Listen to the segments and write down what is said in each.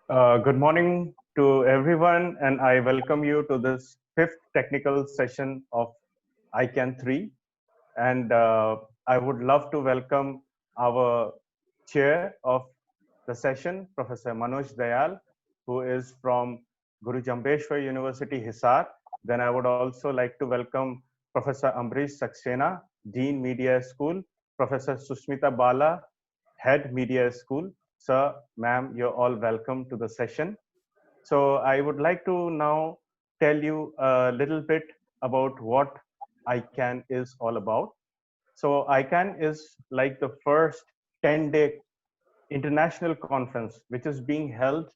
Good morning to everyone, and I welcome you to this fifth technical session of ICANN 3. And I would love to welcome our chair of the session, Professor Manoj Dayal, who is from Guru Jambheshwar University, Hisar. Then I would also like to welcome Professor Ambrish Saxena, Dean Media School, Professor Susmita Bala, Head Media School. Sir, ma'am, you're all welcome to the session. So I would like to now tell you a little bit about what ICANN is all about. So ICANN is like the first 10-day international conference, which is being held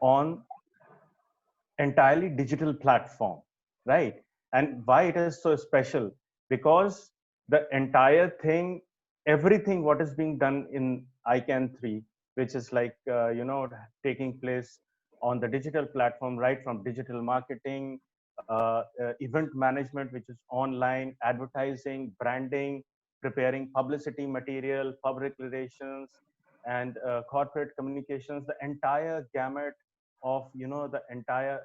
on entirely digital platform, right? And why it is so special? Because the entire thing, everything what is being done in ICANN 3, which is like taking place on the digital platform, right from digital marketing, event management, which is online, advertising, branding, preparing publicity material, public relations, and corporate communications, the entire gamut of the entire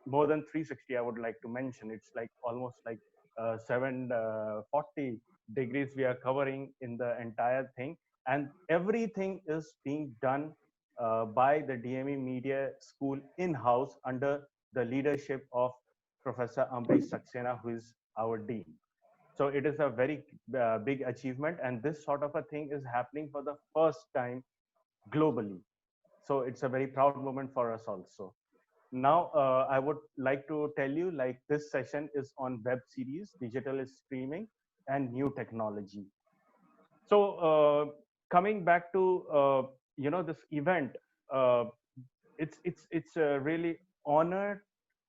more than 360. I would like to mention it's like almost like 740 degrees we are covering in the entire thing, and everything is being done by the DME Media School in-house under the leadership of Professor Ambrish Saxena, who is our dean. So it is a very big achievement, and this sort of a thing is happening for the first time globally. So it's a very proud moment for us also. Now I would like to tell you, like, this session is on web series, digital streaming, and new technology. So coming back to this event, uh, it's really honored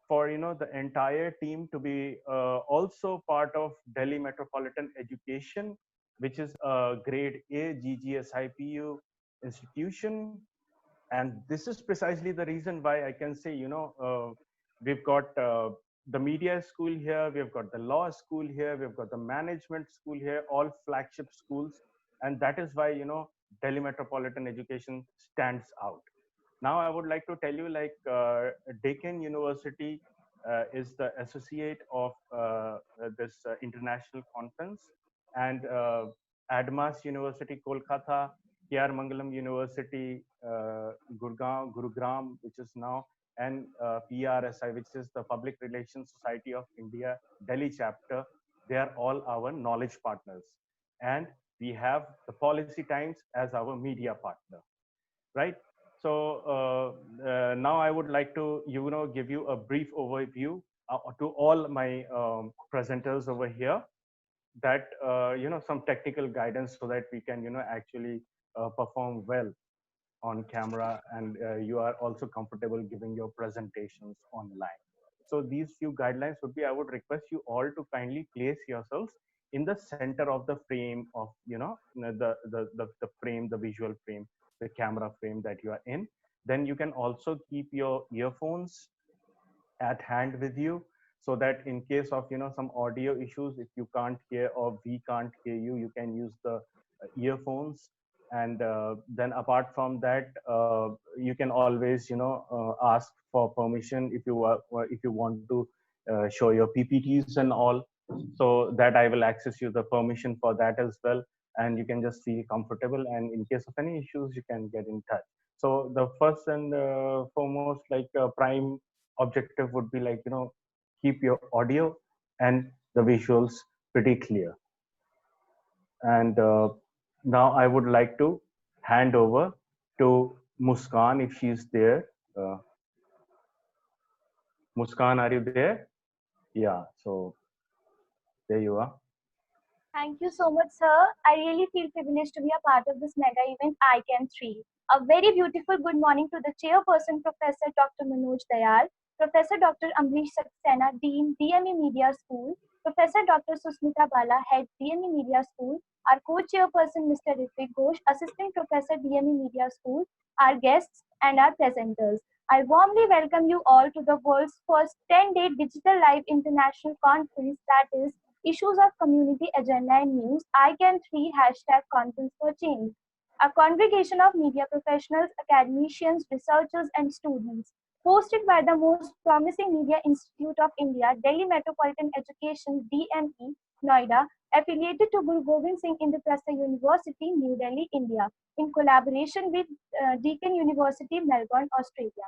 for the entire team to be also part of Delhi Metropolitan Education, which is a grade A GGSIPU institution. And this is precisely the reason why I can say, we've got the media school here, we've got the law school here, we've got the management school here, all flagship schools. And that is why Delhi Metropolitan Education stands out. Now I would like to tell you, like, Deccan University is the associate of this international conference, and Admas University Kolkata, KR Mangalam University Gurgaon, Gurugram, which is now, and PRSI, which is the Public Relations Society of India Delhi chapter. They are all our knowledge partners, and we have the Policy Times as our media partner, right? So now I would like to give you a brief overview to all my presenters over here, that some technical guidance so that we can actually perform well on camera, and you are also comfortable giving your presentations online. So these few guidelines would be, I would request you all to kindly place yourselves in the center of the frame of the frame, the visual frame, the camera frame that you are in. Then you can also keep your earphones at hand with you, so that in case of some audio issues, if you can't hear or we can't hear you, you can use the earphones. And then apart from that, you can always ask for permission if you if you want to show your ppts and all, so that I will access you the permission for that as well. And you can just feel comfortable, and in case of any issues, you can get in touch. So the first and foremost, like, prime objective would be, like, keep your audio and the visuals pretty clear. And now I would like to hand over to Muskan, if she's there. uh, Muskan, are you there? Yeah, so there you are. Thank you so much, sir. I really feel privileged to be a part of this mega event, ICANN 3. A very beautiful good morning to the chairperson, Professor Dr. Manoj Dayal, Professor Dr. Ambrish Saxena, Dean, DME Media School, Professor Dr. Susmita Bala, Head, DME Media School, our co-chairperson, Mr. Ritvik Ghosh, Assistant Professor, DME Media School, our guests, and our presenters. I warmly welcome you all to the world's first 10-day digital live international conference, that is Issues of Community Agenda and News, ICANN 3 #Conference for Change. a congregation of media professionals, academicians, researchers, and students, hosted by the most promising Media Institute of India, Delhi Metropolitan Education (DME), Noida, affiliated to Guru Gobind Singh Indraprastha University, New Delhi, India, in collaboration with Deakin University, Melbourne, Australia.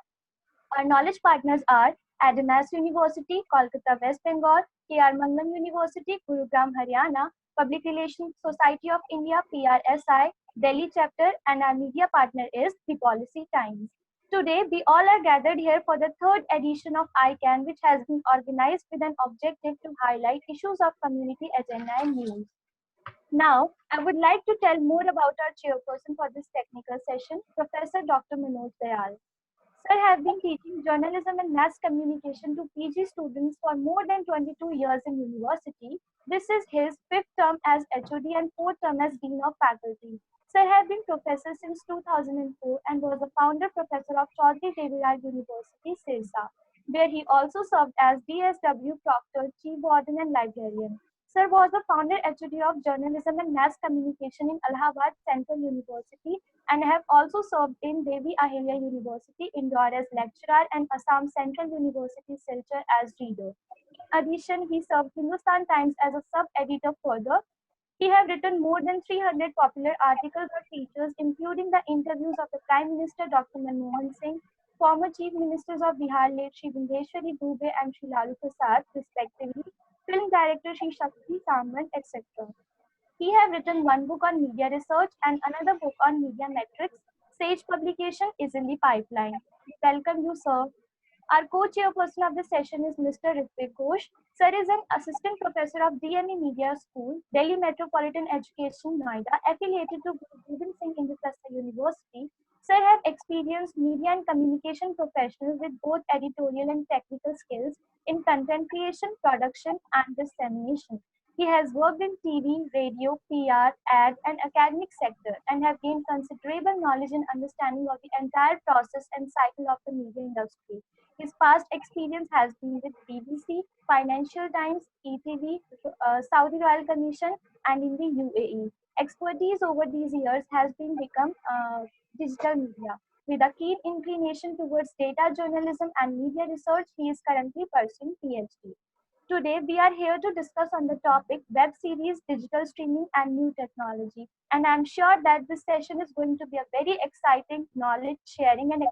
Our knowledge partners are Adamas University, Kolkata, West Bengal; K.R. Mangan University, Gurugram, Haryana; Public Relations Society of India, PRSI, Delhi chapter; and our media partner is The Policy Times. Today, we all are gathered here for the third edition of ICANN, which has been organized with an objective to highlight issues of community agenda and news. Now, I would like to tell more about our chairperson for this technical session, Professor Dr. Manoj Dayal. Sir have been teaching journalism and mass communication to PG students for more than 22 years in university. This is his fifth term as HOD and fourth term as Dean of Faculty. Sir have been professor since 2004 and was a founder professor of Chaudhry Deviraj University, Sirsa, where he also served as DSW Proctor, Chief Warden and Librarian. Sir was the founder HOD of Journalism and Mass Communication in Allahabad Central University and have also served in Devi Ahilya University, Indore as lecturer and Assam Central University, Silchar as reader. In addition, he served Hindustan Times as a sub-editor further. He have written more than 300 popular articles or features, including the interviews of the Prime Minister Dr. Manmohan Singh, former Chief Ministers of Bihar late Shri Vindeshwari Dubey and Shri Lalu Prasad, respectively, film director Shri Shakti Samant, etc. He have written one book on media research and another book on media metrics. Sage publication is in the pipeline. Welcome you, sir. Our co-chairperson of the session is Mr. Ritvik Ghosh. Sir is an assistant professor of DME Media School, Delhi Metropolitan Education, Noida, affiliated to Guru Gobind Singh Indraprastha University. Sir have experienced media and communication professionals with both editorial and technical skills in content creation, production, and dissemination. He has worked in TV, radio, PR, ad, and academic sector and have gained considerable knowledge and understanding of the entire process and cycle of the media industry. His past experience has been with BBC, Financial Times, ETV, Saudi Royal Commission, and in the UAE. Expertise over these years has been become digital media. With a keen inclination towards data journalism and media research, he is currently pursuing PhD. Today, we are here to discuss on the topic web series, digital streaming, and new technology. And I'm sure that this session is going to be a very exciting knowledge sharing and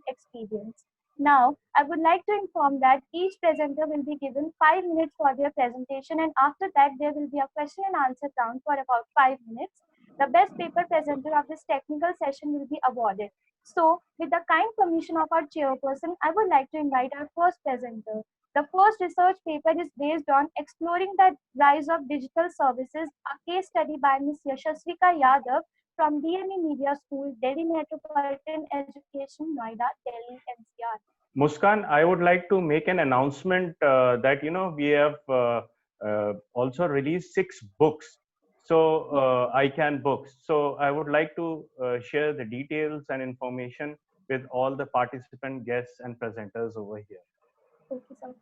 experience. Now, I would like to inform that each presenter will be given 5 minutes for their presentation, and after that, there will be a question and answer round for about 5 minutes. The best paper presenter of this technical session will be awarded. So, with the kind permission of our chairperson, I would like to invite our first presenter. The first research paper is based on exploring the rise of digital services, a case study by Ms. Yashasvika Yadav from DME Media School, Delhi Metropolitan Education, Noida, Delhi, NCR. Muskan, I would like to make an announcement that we have also released 6 books. So ICANN books. So I would like to share the details and information with all the participant guests and presenters over here. Okay, sir.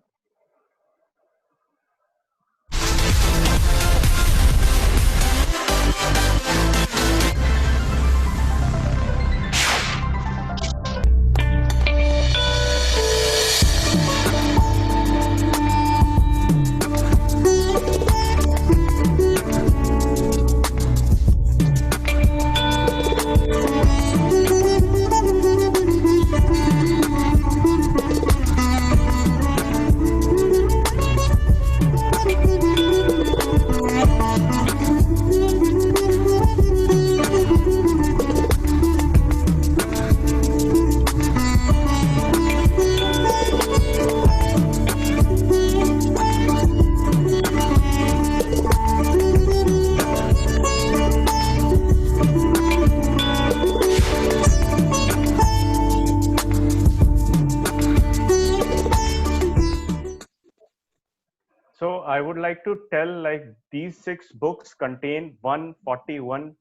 So I would like to tell, like, these 6 books contain 141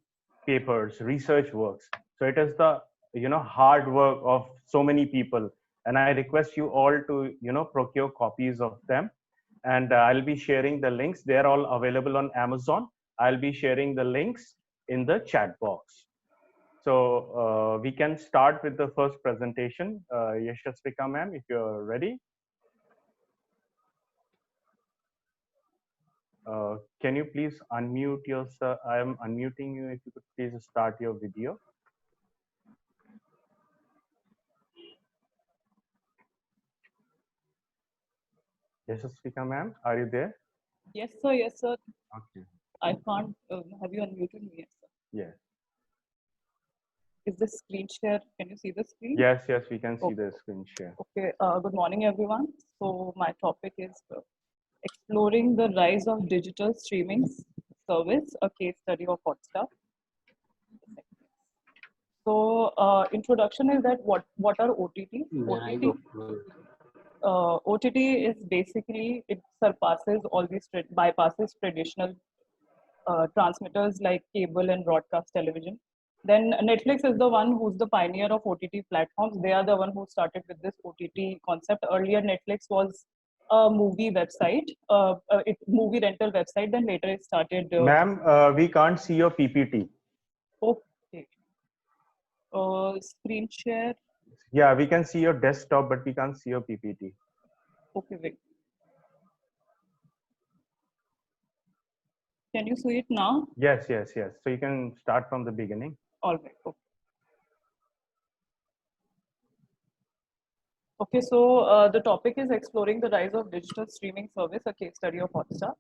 papers, research works. So it is the hard work of so many people, and I request you all to procure copies of them. And I'll be sharing the links. They're all available on Amazon. I'll be sharing the links in the chat box. So we can start with the first presentation. Yashasvika ma'am, if you're ready. Can you please unmute yourself? I am unmuting you. If you could please start your video. Yashasvika ma'am, are you there? Yes, sir. Yes, sir. Okay. I can't. Have you unmuted me? Yes, sir. Yes. Is the screen share? Can you see the screen? Yes, yes, we can see Okay. the screen share. Okay. Good morning, everyone. So my topic is exploring the rise of digital streaming service, a case study of Hotstar. So introduction is that what are OTT? OTT is basically, it surpasses all these bypasses traditional transmitters like cable and broadcast television. Then Netflix is the one who's the pioneer of OTT platforms. They are the one who started with this OTT concept. Earlier, Netflix was a movie website, movie rental website. Then later it started. Ma'am, we can't see your PPT. Okay. Screen share. Yeah, we can see your desktop, but we can't see your PPT. Okay, wait. Can you see it now? Yes, yes, yes. So you can start from the beginning. All right. Okay. Okay, so the topic is exploring the rise of digital streaming service, a case study of Hotstar.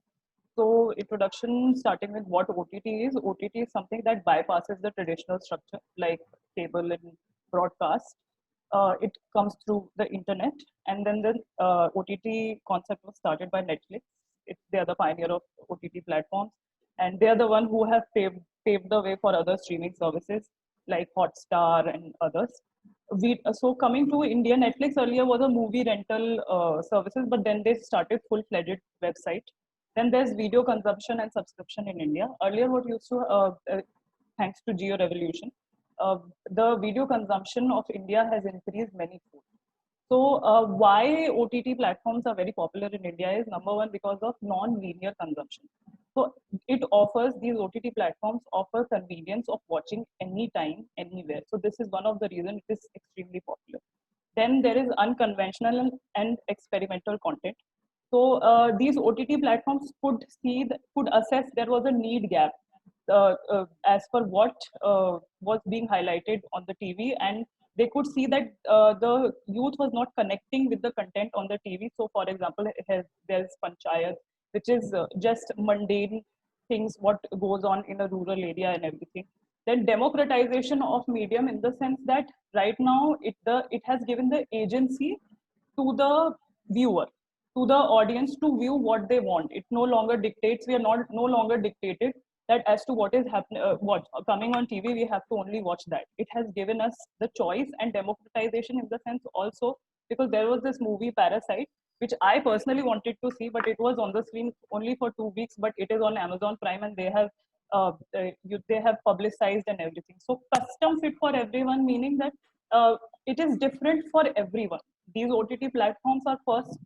So introduction, starting with what OTT is. OTT is something that bypasses the traditional structure like cable and broadcast. It comes through the internet, and then the OTT concept was started by Netflix. They are the pioneer of OTT platforms, and they are the one who have paved the way for other streaming services like Hotstar and others. So coming to India, Netflix earlier was a movie rental services, but then they started full-fledged website. Then there's video consumption and subscription in India. Earlier, what used to, thanks to Geo Revolution, the video consumption of India has increased many-fold. So why OTT platforms are very popular in India is number one, because of non-linear consumption. So it offers, these OTT platforms offer convenience of watching anytime, anywhere. So this is one of the reasons it is extremely popular. Then there is unconventional and experimental content. So these OTT platforms could assess there was a need gap as per what was being highlighted on the TV, and they could see that the youth was not connecting with the content on the TV. So, for example, there's Panchayat, which is just mundane things, what goes on in a rural area and everything. Then democratization of medium, in the sense that right now it has given the agency to the viewer, to the audience, to view what they want. It no longer dictates. We are not no longer dictated that as to what is happening, what coming on TV, we have to only watch that. It has given us the choice and democratization in the sense also, because there was this movie Parasite, which I personally wanted to see, but it was on the screen only for 2 weeks. But it is on Amazon Prime, and they have publicized and everything. So custom fit for everyone, meaning that it is different for everyone. These OTT platforms are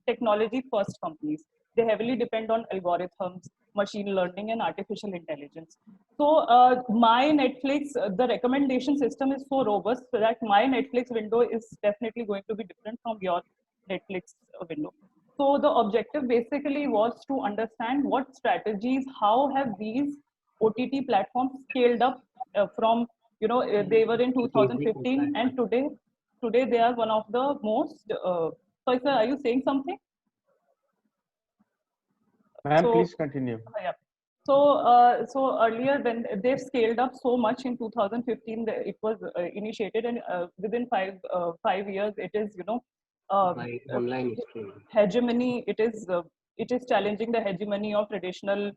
technology first companies. They heavily depend on algorithms, machine learning, and artificial intelligence. So my Netflix, the recommendation system is so robust that my Netflix window is definitely going to be different from your Netflix window. So the objective basically was to understand what strategies, how have these OTT platforms scaled up from, they were in 2015, and today they are one of the most. Sorry, sir, are you saying something? Ma'am, please continue. Yeah. So earlier, when they've scaled up so much in 2015, it was initiated, and within 5 years, it is by online streaming hegemony. It is challenging the hegemony of traditional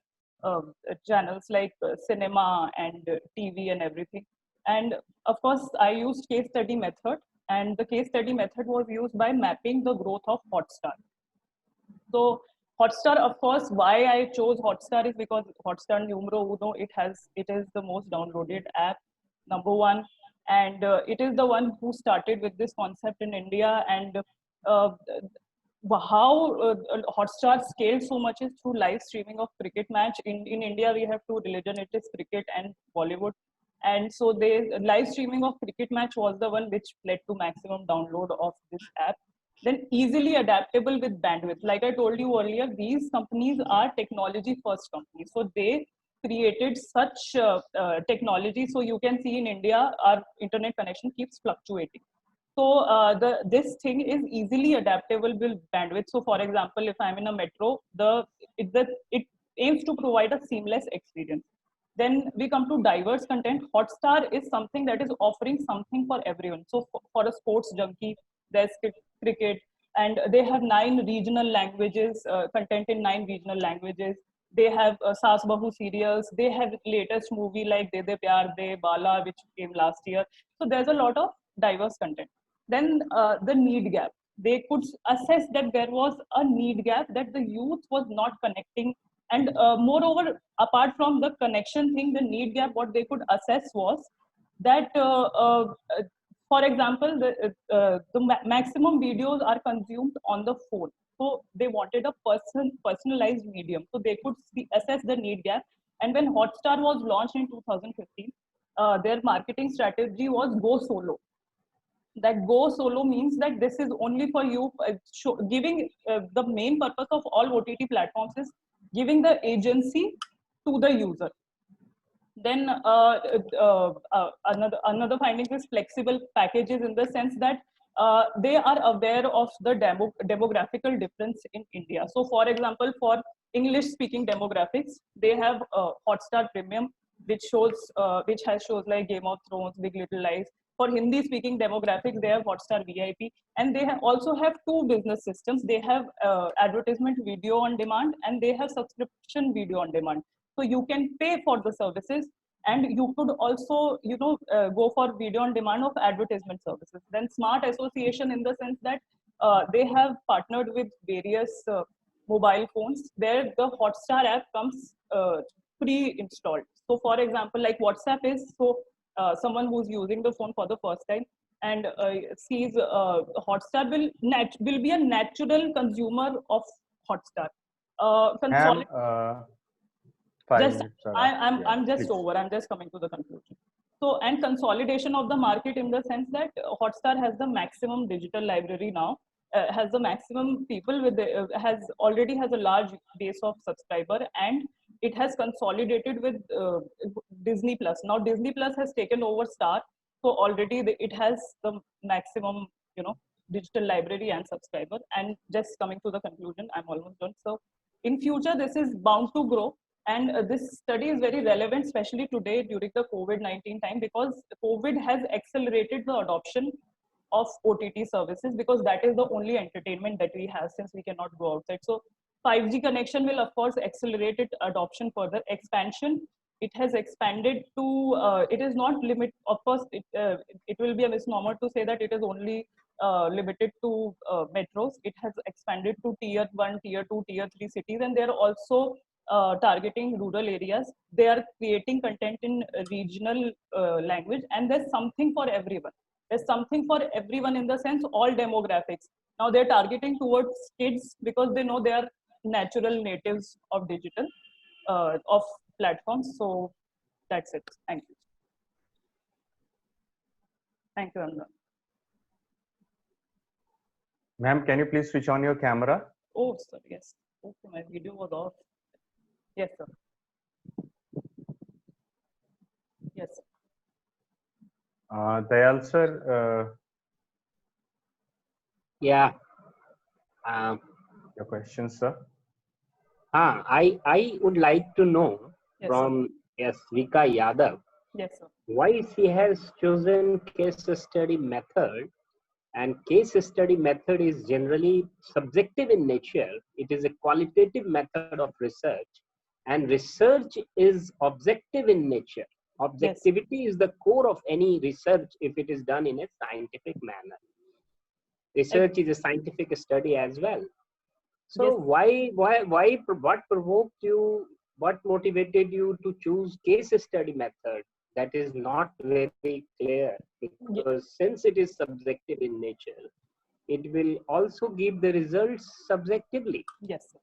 channels like cinema and TV and everything. And of course, I used case study method, and the case study method was used by mapping the growth of Hotstar. So Hotstar, of course, why I chose Hotstar is because Hotstar numero uno, it is the most downloaded app, number one, and it is the one who started with this concept in India. And how Hotstar scaled so much is through live streaming of cricket match. In India, we have two religion, it is cricket and Bollywood. And so live streaming of cricket match was the one which led to maximum download of this app. Then easily adaptable with bandwidth. Like I told you earlier, these companies are technology first companies. So they created such technology. So you can see in India, our internet connection keeps fluctuating. So this thing is easily adaptable with bandwidth. So for example, if I'm in a metro, it aims to provide a seamless experience. Then we come to diverse content. Hotstar is something that is offering something for everyone. So for a sports junkie, there's cricket, and they have 9 regional languages, content in 9 regional languages. They have Saas Bahu serials. They have latest movie like De De Pyar De, Bala, which came last year. So there's a lot of diverse content. Then the need gap. They could assess that there was a need gap, that the youth was not connecting. And moreover, apart from the connection thing, the need gap, what they could assess was that, for example, the maximum videos are consumed on the phone. So they wanted a personalized medium. So they could assess the need gap. And when Hotstar was launched in 2015, their marketing strategy was go solo. That go solo means that this is only for you, giving the main purpose of all OTT platforms is giving the agency to the user. Then another finding is flexible packages, in the sense that they are aware of the demographical difference in India. So for example, for English speaking demographics, they have Hotstar Premium, which has shows like Game of Thrones, Big Little Lies. For Hindi speaking demographics, they have Hotstar VIP, and they also have 2 business systems. They have advertisement video on demand, and they have subscription video on demand. So you can pay for the services, and you could also, go for video on demand of advertisement services. Then smart association, in the sense that they have partnered with various mobile phones, where the Hotstar app comes pre-installed. So for example, like WhatsApp is, so someone who's using the phone for the first time and sees Hotstar will be a natural consumer of Hotstar. Ma'am, 5 Just minutes are up. I'm just Please. over. I'm just coming to the conclusion. So, and consolidation of the market, in the sense that Hotstar has the maximum digital library now, has the maximum people with already has a large base of subscriber, and it has consolidated with Disney Plus. Now Disney Plus has taken over Star, so already it has the maximum, digital library and subscriber. And just coming to the conclusion, I'm almost done. So in future, this is bound to grow. And this study is very relevant, especially today during the COVID-19 time, because COVID has accelerated the adoption of OTT services, because that is the only entertainment that we have, since we cannot go outside. So 5G connection will, of course, accelerate its adoption further. Expansion, it has expanded to, it is not limit, of course, it will be a misnomer to say that it is only limited to metros. It has expanded to tier 1, tier 2, tier 3 cities, and they're also targeting rural areas. They are creating content in regional language, and there's something for everyone. There's something for everyone, in the sense all demographics. Now they're targeting towards kids, because they know they are natural natives of digital, of platforms. So that's it. Thank you. Thank you, Anna. Ma'am, can you please switch on your camera? Oh, sir, yes. Okay, my video was off. Yes, sir. Yes, sir. Dayal sir, Yeah. your question, sir. I would like to know Yes, from Vika Yadav yes, sir. why she has chosen case study method. And case study method is generally subjective in nature. It is a qualitative method of research, and research is objective in nature. Objectivity is the core of any research if it is done in a scientific manner. Research is a scientific study as well. So what provoked you, what motivated you to choose case study method? That is not very clear, because since it is subjective in nature, it will also give the results subjectively. Yes, sir.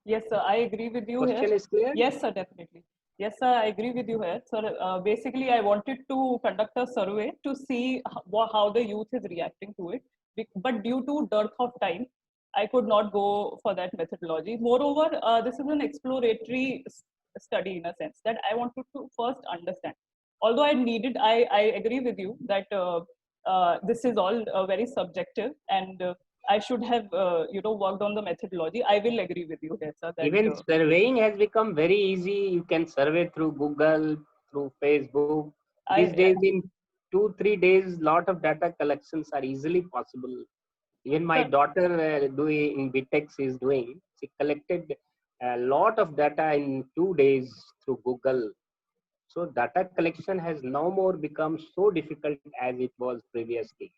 Yes, sir. I agree with you Question here. is clear? Yes, sir, definitely. Yes, sir, I agree with you here. Sir, basically, I wanted to conduct a survey to see how the youth is reacting to it. But due to dearth of time, I could not go for that methodology. Moreover, this is an exploratory study in a sense that I wanted to first understand. Although I agree with you that this is all very subjective and I should have, worked on the methodology. I will agree with you here, sir. That, Even surveying has become very easy. You can survey through Google, through Facebook. These days, in 2-3 days, lot of data collections are easily possible. Even my daughter doing in BTech is doing. She collected a lot of data in 2 days through Google. So data collection has now more become so difficult as it was previously.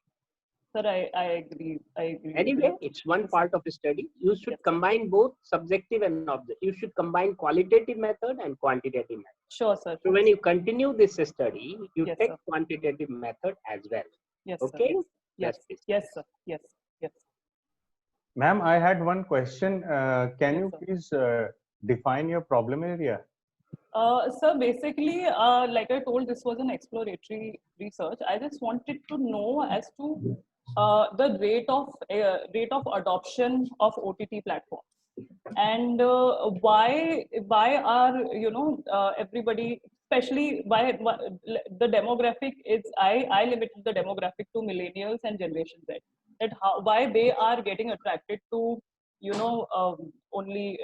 Sir, I agree. I agree. Anyway, it's one part of a study. You should combine both subjective and objective. You should combine qualitative method and quantitative method. Sure, sir. So when you continue this study, you Yes, take sir. quantitative method as well. Yes, Okay? sir. Yes. That's Yes, sir. Yes. Yes. Ma'am, I had one question. Can Yes, you sir. please define your problem area? So basically, like I told, this was an exploratory research. I just wanted to know as to the rate of adoption of OTT platforms, and why are everybody, especially why the demographic is I limited the demographic to millennials and Generation Z. That why they are getting attracted to only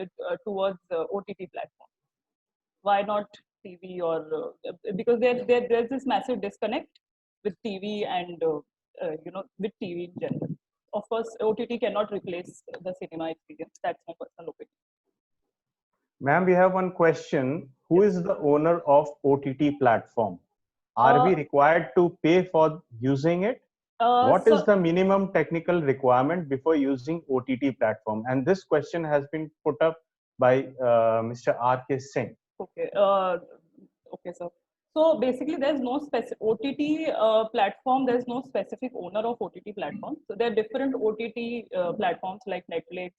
towards OTT platforms. Why not TV or because there's this massive disconnect with TV and with TV in general. Of course, OTT cannot replace the cinema experience. That's my personal opinion. Ma'am, we have one question. Who is the owner of OTT platform? Are we required to pay for using it? What is So, the minimum technical requirement before using OTT platform? And this question has been put up by Mr. R.K. Singh. okay, okay, sir. So basically, there's no specific OTT platform. There's no specific owner of OTT platform. So there are different OTT platforms like Netflix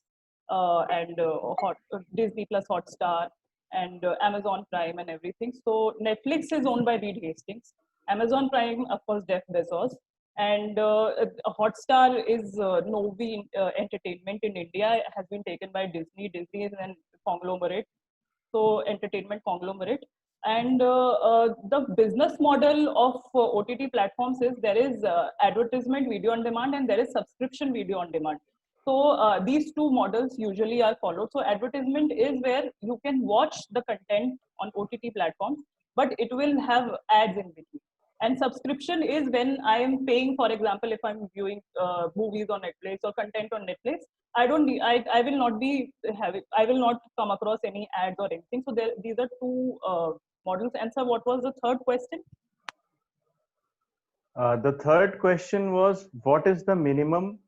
and Disney Plus Hotstar and Amazon Prime and everything. So Netflix is owned by Reed Hastings. Amazon Prime, of course, Jeff Bezos. And Hotstar is Novi Entertainment in India. It has been taken by Disney. Disney is an conglomerate. So entertainment conglomerate. And the business model of OTT platforms is there is advertisement video on demand and there is subscription video on demand. So these two models usually are followed. So advertisement is where you can watch the content on OTT platforms, but it will have ads in between. And subscription is when I am paying, for example, if I'm viewing movies on Netflix or content on Netflix, I don't need, I will not be having, I will not come across any ads or anything. So these are two models. And sir, what was the third question? The third question was, what is the minimum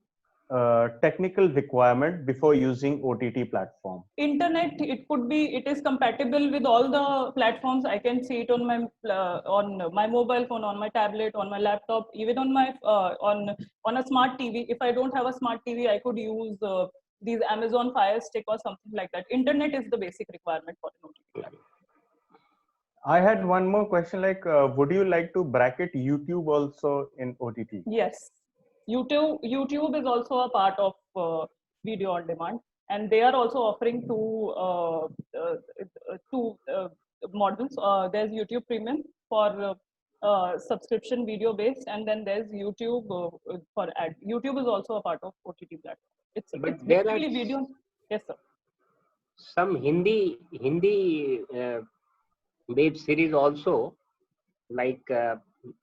technical requirement before using OTT platform? Internet, it is compatible with all the platforms. I can see it on my mobile phone, on my tablet, on my laptop, even on my on a smart TV. If I don't have a smart TV, I could use these Amazon Fire Stick or something like that. Internet is the basic requirement for an OTT platform. I had one more question, like, would you like to bracket YouTube also in OTT? Yes, YouTube is also a part of video on demand, and they are also offering two models. There's YouTube Premium for subscription video based, and then there's YouTube for ad. YouTube is also a part of OTT platform. It's there are basically video. Yes, sir. some Hindi web series also, like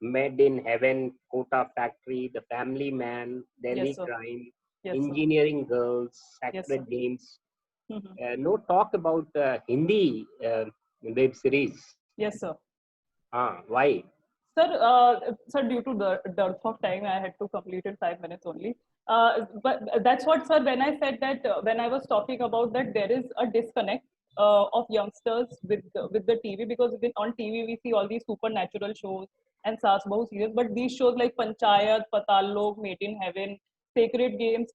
Made in Heaven, Kota Factory, The Family Man, Delhi Yes, sir. Crime, Yes, sir. Engineering Girls, Yes, Sacred sir. Games. Mhm. No talk about Hindi web series. Yes, sir. Why? Sir, due to the dearth of time, I had to complete in 5 minutes only. But that's what, sir, when I said that, when I was talking about that, there is a disconnect of youngsters with the TV, because on TV we see all these supernatural shows and Saas Bahu serials, but these shows like Panchayat, Patal Lok, Made in Heaven, Sacred Games,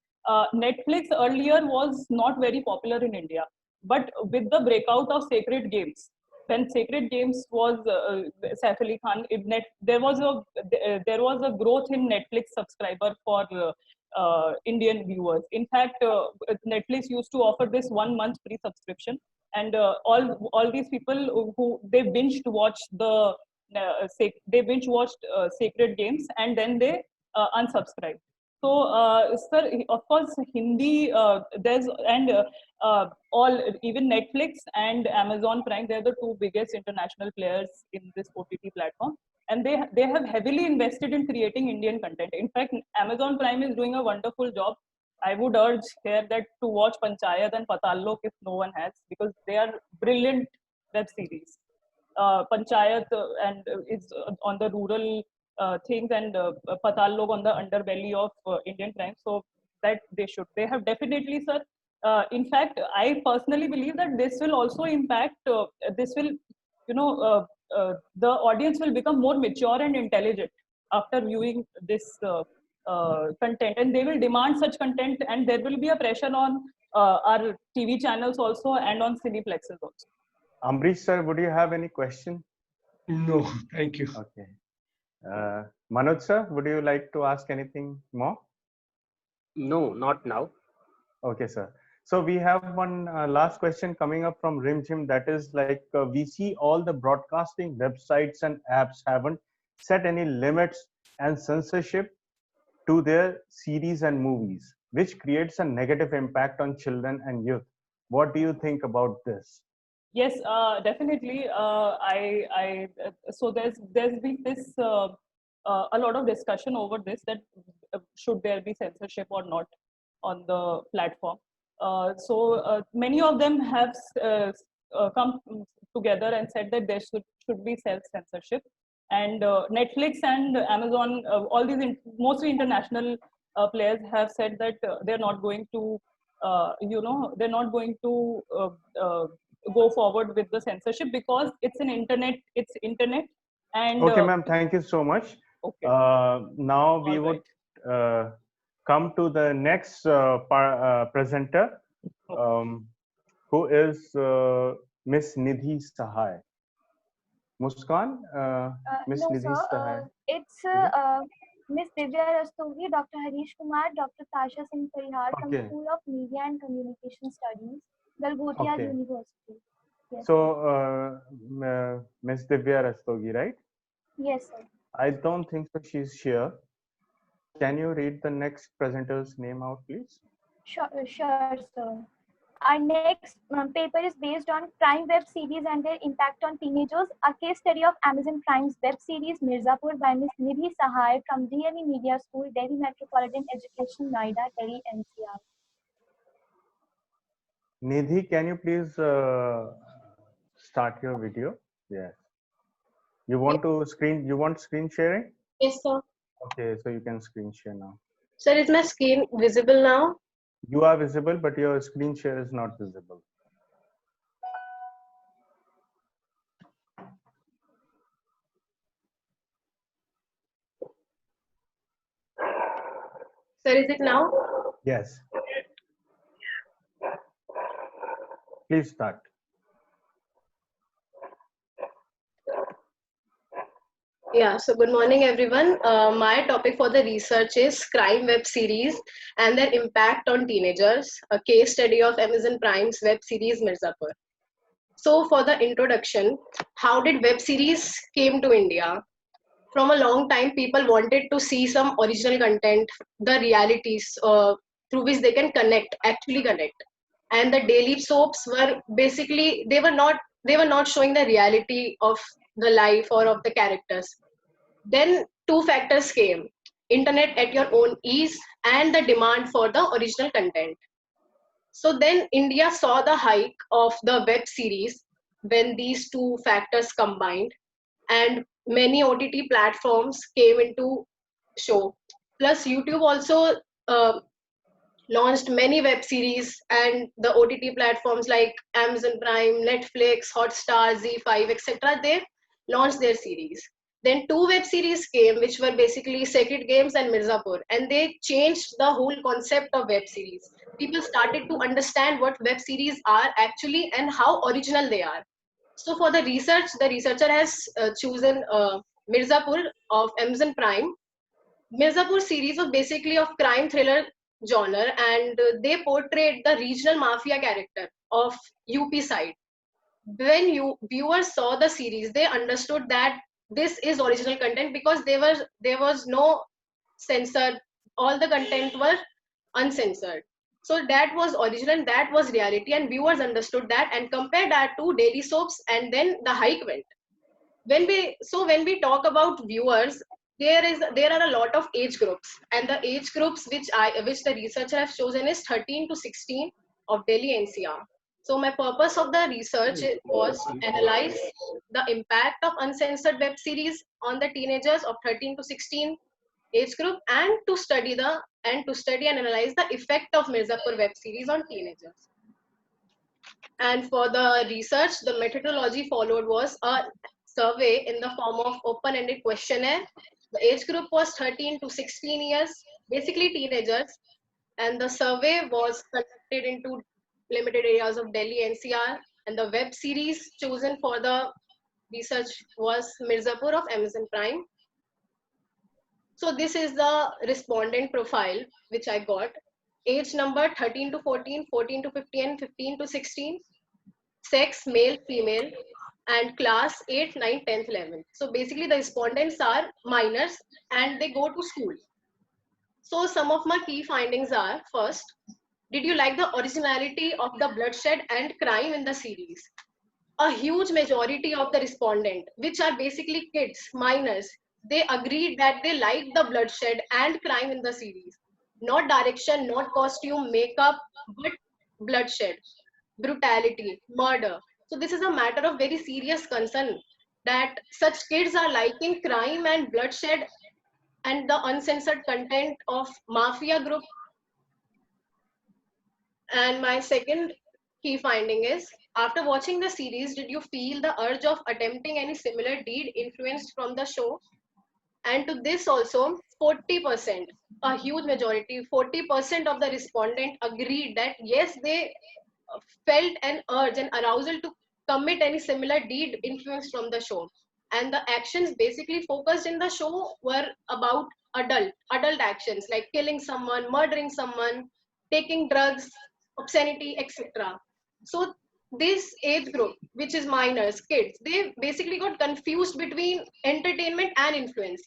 Netflix earlier was not very popular in India, but with the breakout of Sacred Games, when Sacred Games was Saif Ali Khan, there was a growth in Netflix subscriber for Indian viewers. In fact, Netflix used to offer this 1 month free subscription, and all these people who they binged watched Sacred Games, and then they unsubscribed. So, sir, of course, Hindi, there's, and even Netflix and Amazon Prime, they're the two biggest international players in this OTT platform. And they have heavily invested in creating Indian content. In fact, Amazon Prime is doing a wonderful job. I would urge here that to watch Panchayat and Patal Lok if no one has, because they are brilliant web series. Panchayat is on the rural things, and Patal Lok on the underbelly of Indian crime. So that they have definitely, sir. In fact, I personally believe that this will also impact. This will, the audience will become more mature and intelligent after viewing this content, and they will demand such content, and there will be a pressure on our TV channels also and on cineplexes also. Ambrish sir, would you have any question? No, thank you. Okay. Manoj sir, would you like to ask anything more? No, not now. Okay, sir. So we have one last question coming up from RimJim. That is like, we see all the broadcasting websites and apps haven't set any limits and censorship to their series and movies, which creates a negative impact on children and youth. What do you think about this? Yes, definitely. So there's been this a lot of discussion over this, that should there be censorship or not on the platform. So many of them have come together and said that there should be self-censorship. And Netflix and Amazon, all these mostly international players have said that they're not going to, they're not going to go forward with the censorship, because it's internet. And okay, ma'am, thank you so much. Okay. Now we would come to the next presenter, who is Miss Nidhi Sahai. Muskan, Miss No, Nidhi sir. Sahai. It's Miss Divya Rastogi, Dr. Harish Kumar, Dr. Tasha Singh Parihar from Okay. School of Media and Communication Studies, Galgotia Okay. University. Yes. So, Miss Divya Rastogi, right? Yes, sir. I don't think so she's here. Can you read the next presenter's name out, please? Sure, sir. Our next paper is based on crime web series and their impact on teenagers. A case study of Amazon Prime's web series Mirzapur by Miss Nidhi Sahai from DME Media School, Delhi Metropolitan Education, Noida, Delhi, NCR. Nidhi, can you please start your video? Yes. You want to screen? You want screen sharing? Yes, sir. Okay, so you can screen share now. Sir, is my screen visible now? You are visible, but your screen share is not visible. Sir, is it now? Yes. Please start. Yeah, so good morning, everyone. My topic for the research is crime web series and their impact on teenagers, a case study of Amazon Prime's web series Mirzapur. So for the introduction, how did web series came to India? From a long time, people wanted to see some original content, the realities through which they can actually connect. And the daily soaps were basically, they were not showing the reality of the life or of the characters. Then two factors came: internet at your own ease and the demand for the original content. So then India saw the hike of the web series when these two factors combined, and many OTT platforms came into show. Plus YouTube also launched many web series, and the OTT platforms like Amazon Prime, Netflix, Hotstar, Z5, etc. they launched their series. Then two web series came, which were basically Sacred Games and Mirzapur, and they changed the whole concept of web series. People started to understand what web series are actually and how original they are. So for the research, the researcher has chosen Mirzapur of Amazon Prime. Mirzapur series was basically of crime thriller genre, and they portrayed the regional mafia character of UP side. When viewers saw the series, they understood that this is original content because there was no censored. All the content were uncensored. So that was original, that was reality, and viewers understood that and compared that to daily soaps, and then the hike went. When we talk about viewers, there are a lot of age groups, and the age groups which the researcher has chosen is 13 to 16 of Delhi NCR. So my purpose of the research was to analyze the impact of uncensored web series on the teenagers of 13 to 16 age group, and to study and analyze the effect of Mirzapur web series on teenagers. And for the research, the methodology followed was a survey in the form of open-ended questionnaire. The age group was 13 to 16 years, basically teenagers, and the survey was conducted into limited areas of Delhi NCR. And the web series chosen for the research was Mirzapur of Amazon Prime. So this is the respondent profile which I got. Age number 13 to 14, 14 to 15, 15 to 16. Sex, male, female, and class 8, 9, 10th, 11th. So basically the respondents are minors and they go to school. So some of my key findings are: first, did you like the originality of the bloodshed and crime in the series? A huge majority of the respondent, which are basically kids, minors, they agreed that they liked the bloodshed and crime in the series. Not direction, not costume, makeup, but bloodshed, brutality, murder. So this is a matter of very serious concern that such kids are liking crime and bloodshed and the uncensored content of mafia group. And my second key finding is, after watching the series, did you feel the urge of attempting any similar deed influenced from the show? And to this also, 40%, a huge majority, 40% of the respondent agreed that yes, they felt an urge and arousal to commit any similar deed influenced from the show. And the actions basically focused in the show were about adult actions like killing someone, murdering someone, taking drugs, obscenity, etc. So this age group, which is minors, kids, they basically got confused between entertainment and influence.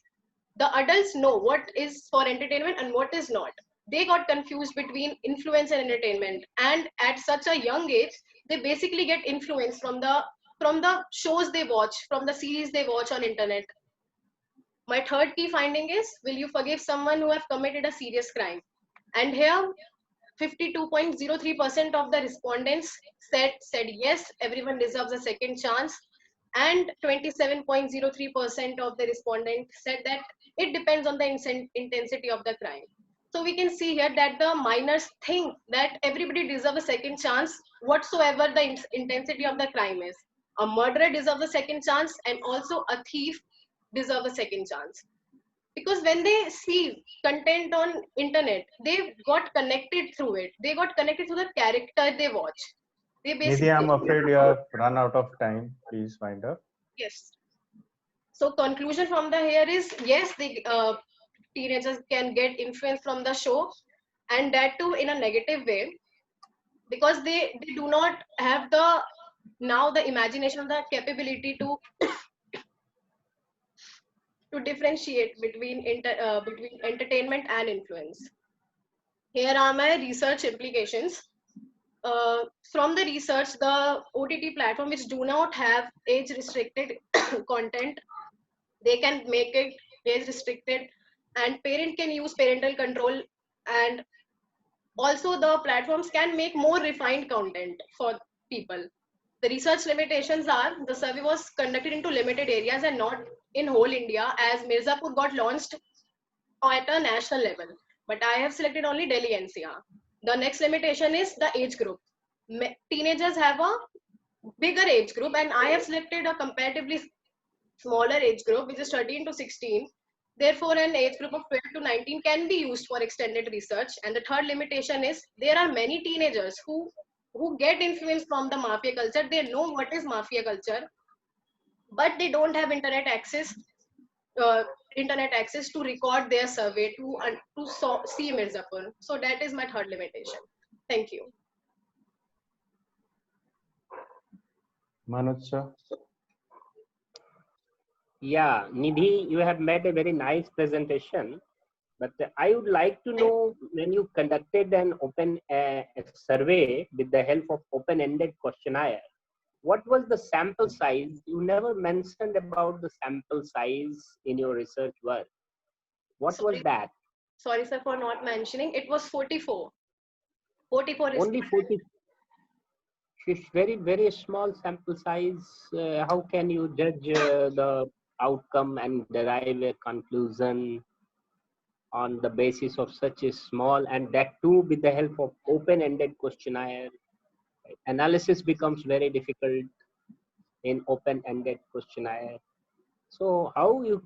The adults know what is for entertainment and what is not. They got confused between influence and entertainment, and at such a young age they basically get influence from the shows they watch, from the series they watch on internet. My third key finding is, will you forgive someone who have committed a serious crime? And here 52.03% of the respondents said yes, everyone deserves a second chance, and 27.03% of the respondents said that it depends on the intensity of the crime. So we can see here that the minors think that everybody deserves a second chance whatsoever the intensity of the crime is. A murderer deserves a second chance, and also a thief deserves a second chance, because when they see content on internet, they got connected through it, they got connected to the character they watch. They Nidhi, basically, I'm afraid you have run out of time. Please wind up. yes. So conclusion from the here is, yes, the teenagers can get influence from the show, and that too in a negative way, because they do not have the imagination, the capability to differentiate between entertainment and influence. Here are my research implications. From the research, the OTT platform which do not have age restricted content, they can make it age restricted, and parent can use parental control, and also the platforms can make more refined content for people. The research limitations are, the survey was conducted into limited areas and not in whole India, as Mirzapur got launched at a national level, but I have selected only Delhi NCR. The next limitation is the age group. Teenagers have a bigger age group, and I have selected a comparatively smaller age group, which is 13 to 16. Therefore, an age group of 12 to 19 can be used for extended research. And the third limitation is, there are many teenagers who who get influenced from the mafia culture. They know what is mafia culture, but they don't have uh, internet access to record their survey to see Mirzapur. So that is my third limitation. Thank you. Manoj sir. Yeah, Nidhi, you have made a very nice presentation. But I would like to know, when you conducted an open survey with the help of open-ended questionnaire, what was the sample size? You never mentioned about the sample size in your research work. What was Sorry, that? sorry, sir, for not mentioning. It was 44. 44 Only respondents. 40. It's very, very small sample size. How can you judge the outcome and derive a conclusion on the basis of such a small, and that too with the help of open-ended questionnaire? Analysis becomes very difficult in open-ended questionnaire. So how you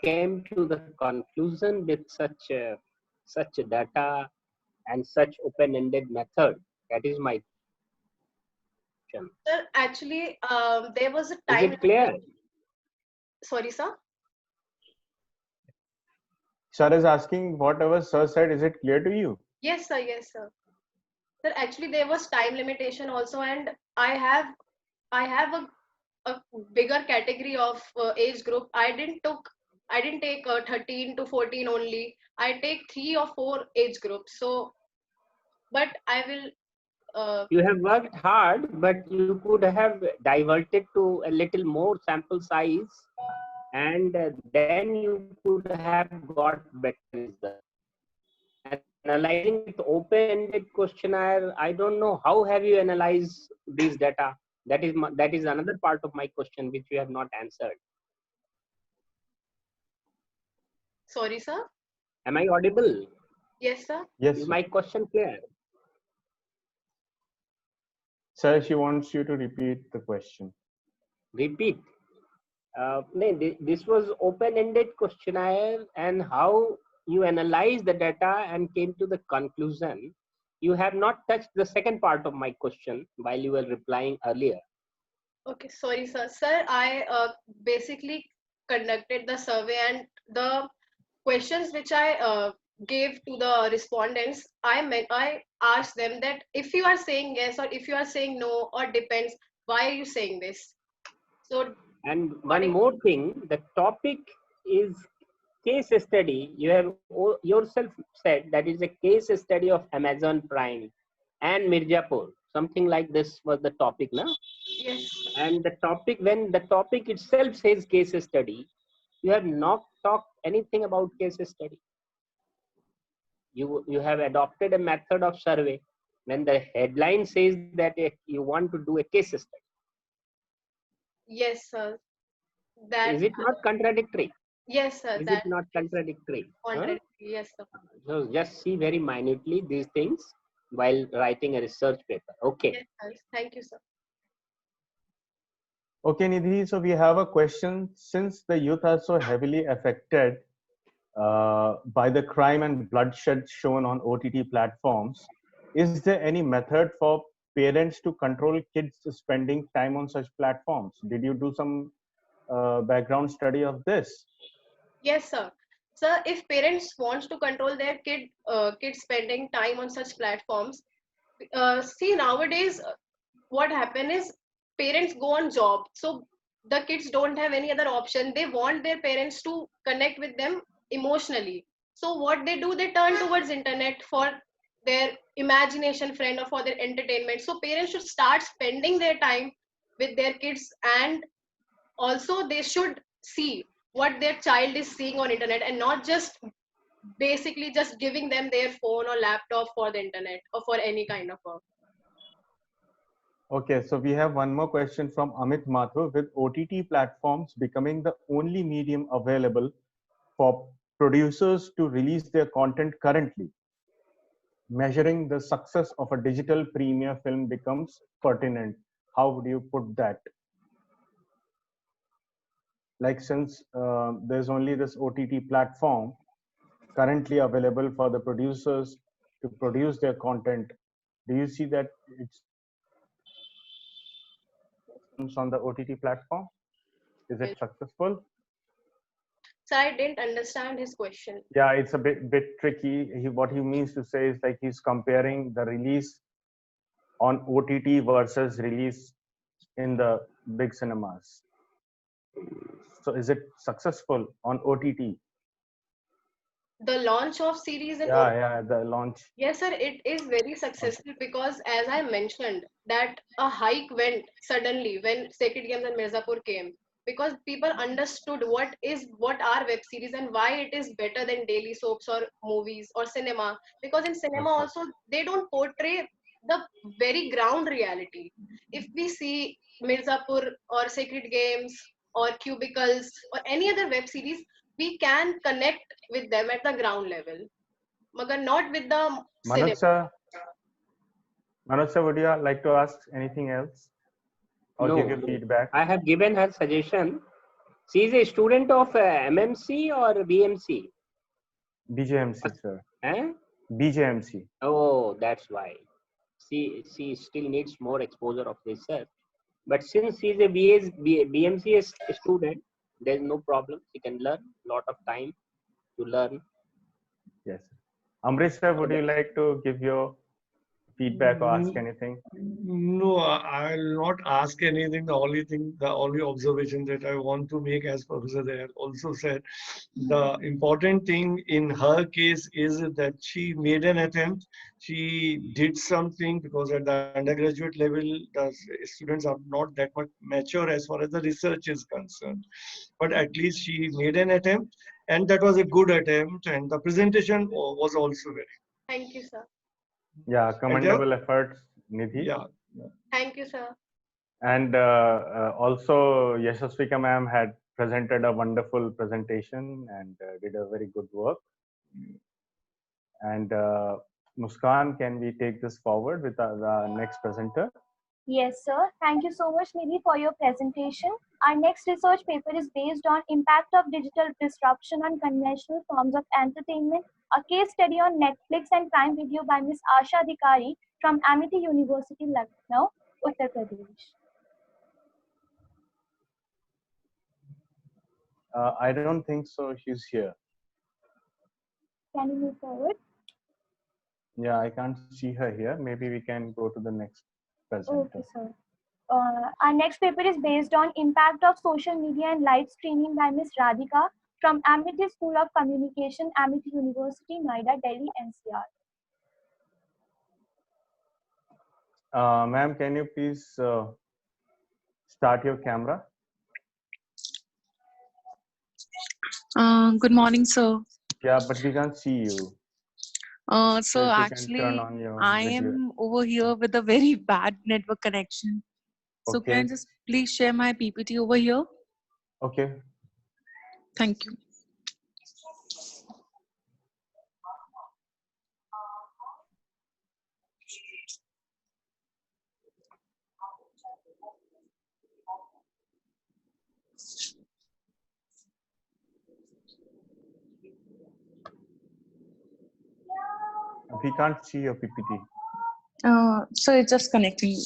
came to the conclusion with such a data and such open-ended method? That is my question. Sir, actually, there was a Is time. it clear? Sorry, sir. Sir is asking whatever sir said, is it clear to you? Yes, sir. Yes, sir. Sir, actually, there was time limitation also, and I have a bigger category of age group. I didn't take 13 to 14 only. I take 3 or 4 age groups. So, but I will. You have worked hard, but you could have diverted to a little more sample size, and then you could have got better results. Analyzing with open-ended questionnaire, I don't know how have you analyzed these data. That is another part of my question which you have not answered. Sorry, sir. Am I audible? Yes, sir. Yes, Is sir. my question clear? Sir, she wants you to repeat the question. Repeat. No, this was open-ended questionnaire, and how you analyze the data and came to the conclusion. You have not touched the second part of my question while you were replying earlier. Okay, sorry, sir. Sir, I basically conducted the survey, and the questions which I gave to the respondents, I asked them that if you are saying yes or if you are saying no or depends, why are you saying this? So, And one according, more thing, the topic is case study. You have yourself said that is a case study of Amazon Prime and Mirzapur. Something like this was the topic, no? yes, And the topic, when the topic itself says case study, you have not talked anything about case study. You have adopted a method of survey when the headline says that you want to do a case study. yes, sir. That Is it not contradictory? yes, sir. Is it That not is contradictory? Huh? contradictory. Yes, sir. So just see very minutely these things while writing a research paper. Okay. Yes, sir. Thank you, sir. Okay, Nidhi, so we have a question. Since the youth are so heavily affected by the crime and bloodshed shown on OTT platforms, is there any method for parents to control kids spending time on such platforms? Did you do some background study of this? Yes, sir. Sir, if parents wants to control their kids spending time on such platforms, see nowadays what happen is parents go on job, so the kids don't have any other option. They want their parents to connect with them emotionally. So what they do, they turn towards internet for their imagination friend or for their entertainment. So parents should start spending their time with their kids, and also they should see what their child is seeing on internet, and not just basically just giving them their phone or laptop for the internet or for any kind of work. Okay, so we have one more question from Amit Mathur. With OTT platforms becoming the only medium available for producers to release their content currently, measuring the success of a digital premiere film becomes pertinent. How would you put that? Like, since there's only this OTT platform currently available for the producers to produce their content, do you see that it's on the OTT platform? Is it successful? So I didn't understand his question. Yeah, it's a bit tricky. What he means to say is like he's comparing the release on OTT versus release in the big cinemas. So is it successful on OTT? The launch of series in Yeah, the launch. Yes, sir, it is very successful because, as I mentioned, that a hike went suddenly when Sacred Games and Mirzapur came because people understood what are web series and why it is better than daily soaps or movies or cinema. Because in cinema Okay. also they don't portray the very ground reality. If we see Mirzapur or Sacred Games or Cubicles or any other web series, we can connect with them at the ground level. Magar not with the Manoj cinema. sir, would you like to ask anything else or give No, your no. feedback? I have given her suggestion. She is a student of MMC or BMC? BJMC, sir. Eh? BJMC. Oh, that's why. She still needs more exposure of research. But since she is a BMC student, there is no problem. She can learn a lot of time to learn. Yes. Amrish sir, would you like to give your feedback or ask Mm, anything? No, I'll not ask anything. The only observation that I want to make, as Professor Dayal also said, the important thing in her case is that she made an attempt. She did something because at the undergraduate level, the students are not that much mature as far as the research is concerned. But at least she made an attempt, and that was a good attempt. And the presentation was also very. Thank you, sir. Yeah, And there, commendable efforts, Nidhi. yeah. Thank you, sir. And also, Yashasvika ma'am had presented a wonderful presentation and did a very good work. And Muskan, can we take this forward with the next presenter? Yes, sir. Thank you so much, Nidhi, for your presentation. Our next research paper is based on impact of digital disruption on conventional forms of entertainment, a case study on Netflix and Prime Video by Ms. Asha Adhikari from Amity University, Lucknow, Uttar Pradesh. I don't think so. She's here. Can you move forward? Yeah, I can't see her here. Maybe we can go to the next presenter. Okay, sir. Our next paper is based on impact of social media and live streaming by Ms. Radhika from Amity School of Communication, Amity University, Noida, Delhi, NCR. Ma'am, can you please start your camera? Good morning, sir. Yeah, but we can't see you. So So if you can actually, turn on your I video. am over here with a very bad network connection. So can I Okay. just please share my PPT over here? Okay. Thank you. We can't see your PPT. So it's just connecting.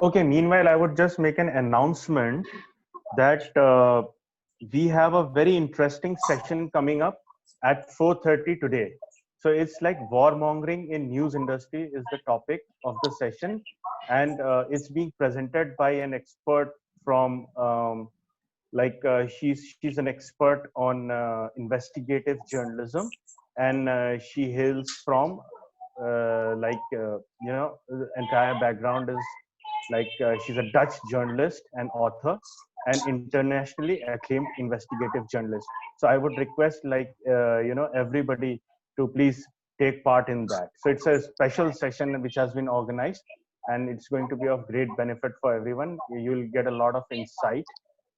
Okay, meanwhile, I would just make an announcement that we have a very interesting session coming up at 4:30 today. So it's like warmongering in news industry is the topic of the session, and it's being presented by an expert from she's an expert on investigative journalism, and she hails from the entire background is she's a Dutch journalist and author and internationally acclaimed investigative journalist. So I would request everybody to please take part in that. So it's a special session which has been organized, and it's going to be of great benefit for everyone. You'll get a lot of insight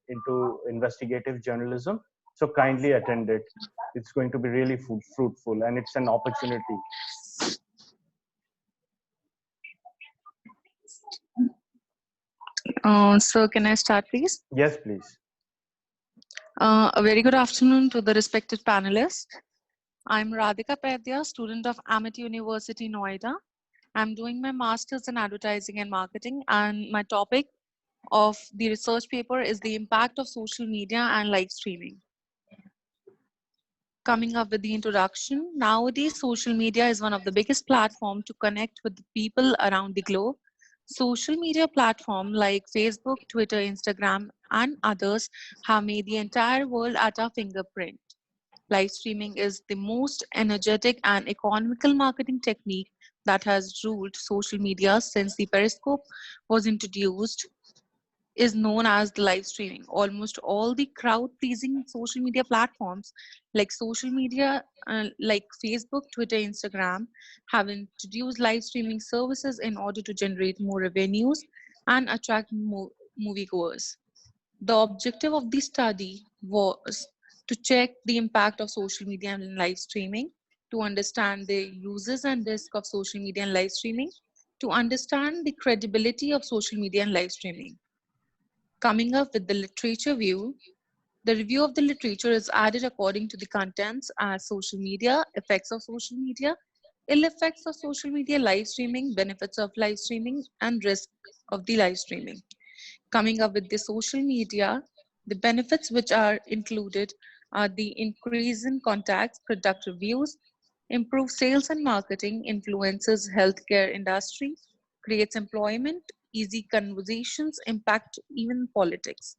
into investigative journalism. So kindly attend it. It's going to be really fruitful, and it's an opportunity. So can I start, please? Yes, please. A very good afternoon to the respected panelists. I'm Radhika Pedya, student of Amity University, Noida. I'm doing my master's in advertising and marketing, and my topic of the research paper is the impact of social media and live streaming. Coming up with the introduction, nowadays social media is one of the biggest platforms to connect with the people around the globe. Social media platforms like Facebook, Twitter, Instagram, and others have made the entire world at our fingerprint. Live streaming is the most energetic and economical marketing technique that has ruled social media since the Periscope was introduced is known as the live streaming. Almost all the crowd pleasing social media platforms like Facebook, Twitter, Instagram have introduced live streaming services in order to generate more revenues and attract more moviegoers. The objective of the study was to check the impact of social media and live streaming, to understand the uses and risk of social media and live streaming, to understand the credibility of social media and live streaming. Coming up with the literature view, the review of the literature is added according to the contents as social media, effects of social media, ill effects of social media, live streaming, benefits of live streaming, and risk of the live streaming. Coming up with the social media, the benefits which are included are the increase in contacts, product reviews, improve sales and marketing, influences healthcare industry, creates employment, easy conversations, impact even politics.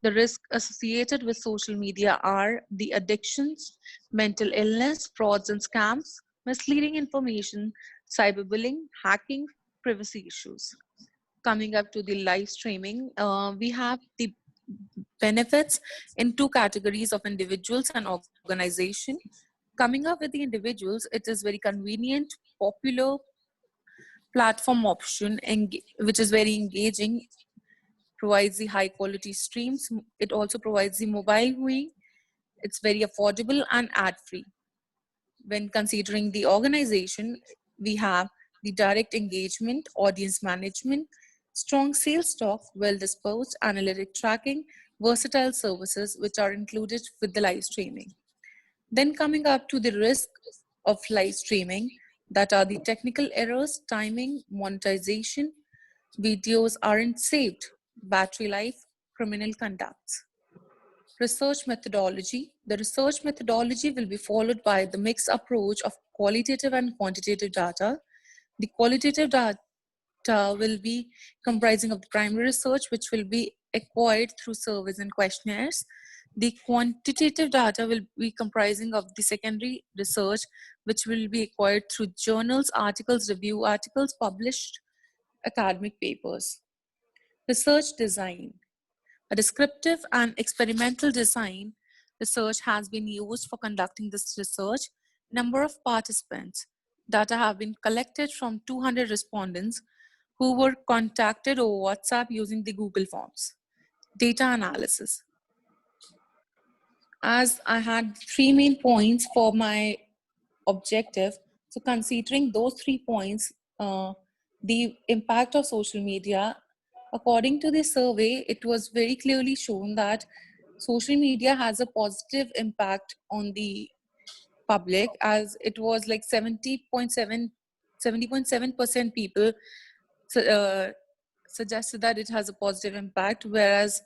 The risks associated with social media are the addictions, mental illness, frauds and scams, misleading information, cyberbullying, hacking, privacy issues. Coming up to the live streaming, we have the benefits in two categories of individuals and organization. Coming up with the individuals, it is very convenient, popular platform option, which is very engaging, provides the high quality streams. It also provides the mobile viewing. It's very affordable and ad free. When considering the organization, we have the direct engagement, audience management, strong sales stock, well disposed, analytic tracking, versatile services, which are included with the live streaming. Then coming up to the risk of live streaming, that are the technical errors, timing, monetization, videos aren't saved, battery life, criminal conducts. Research methodology. The research methodology will be followed by the mixed approach of qualitative and quantitative data. The qualitative data will be comprising of the primary research, which will be acquired through surveys and questionnaires. The quantitative data will be comprising of the secondary research, which will be acquired through journals, articles, review articles, published academic papers. Research design. A descriptive and experimental design research has been used for conducting this research. Number of participants. Data have been collected from 200 respondents who were contacted over WhatsApp using the Google Forms. Data analysis. As I had three main points for my objective, so considering those 3 points, the impact of social media, according to the survey, it was very clearly shown that social media has a positive impact on the public, as it was like 70.7% people suggested that it has a positive impact, whereas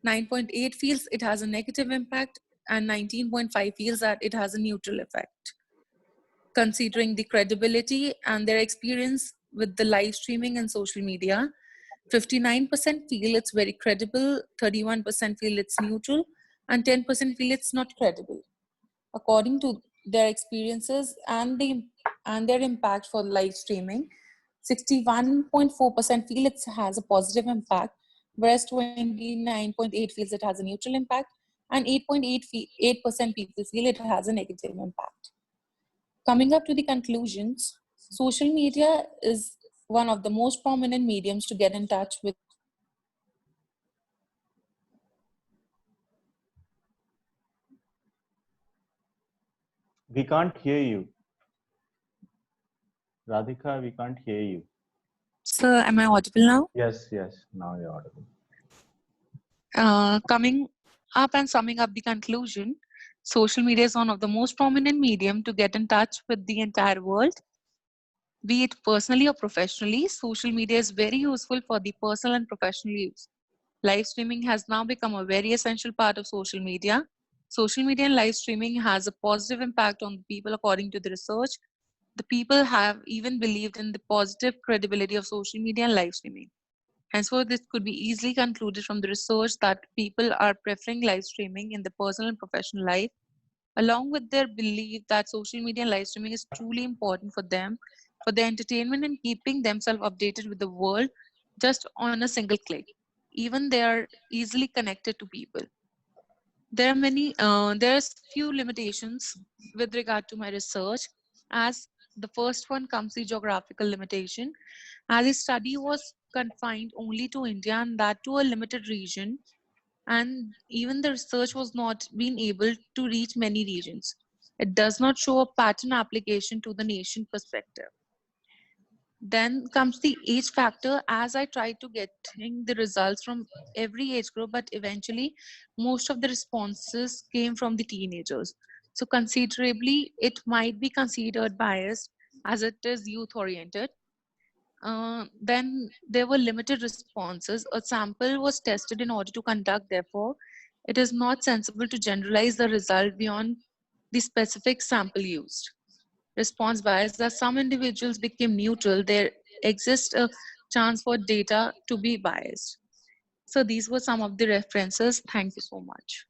9.8 feels it has a negative impact and 19.5 feels that it has a neutral effect. Considering the credibility and their experience with the live streaming and social media, 59% feel it's very credible, 31% feel it's neutral, and 10% feel it's not credible. According to their experiences and their impact for live streaming, 61.4% feel it has a positive impact, whereas 29.8 feels it has a neutral impact, and 8.8% people feel it has a negative impact. Coming up to the conclusions, social media is one of the most prominent mediums to get in touch with. We can't hear you. Radhika, we can't hear you. Sir, am I audible now? Yes, yes. Now you're audible. Coming up and summing up the conclusion, social media is one of the most prominent medium to get in touch with the entire world. Be it personally or professionally, social media is very useful for the personal and professional use. Live streaming has now become a very essential part of social media. Social media and live streaming has a positive impact on the people according to the research. The people have even believed in the positive credibility of social media and live streaming. Henceforth, this could be easily concluded from the research that people are preferring live streaming in the personal and professional life, along with their belief that social media and live streaming is truly important for them, for their entertainment and keeping themselves updated with the world just on a single click. Even they are easily connected to people. There's few limitations with regard to my research. As the first one comes the geographical limitation, as the study was confined only to India and that to a limited region, and even the research was not being able to reach many regions. It does not show a pattern application to the nation perspective. Then comes the age factor, as I tried to getting the results from every age group, but eventually most of the responses came from the teenagers. So considerably, it might be considered biased as it is youth oriented. Then there were limited responses. A sample was tested in order to conduct, therefore, it is not sensible to generalize the result beyond the specific sample used. Response bias, as some individuals became neutral, there exists a chance for data to be biased. So these were some of the references. Thank you so much.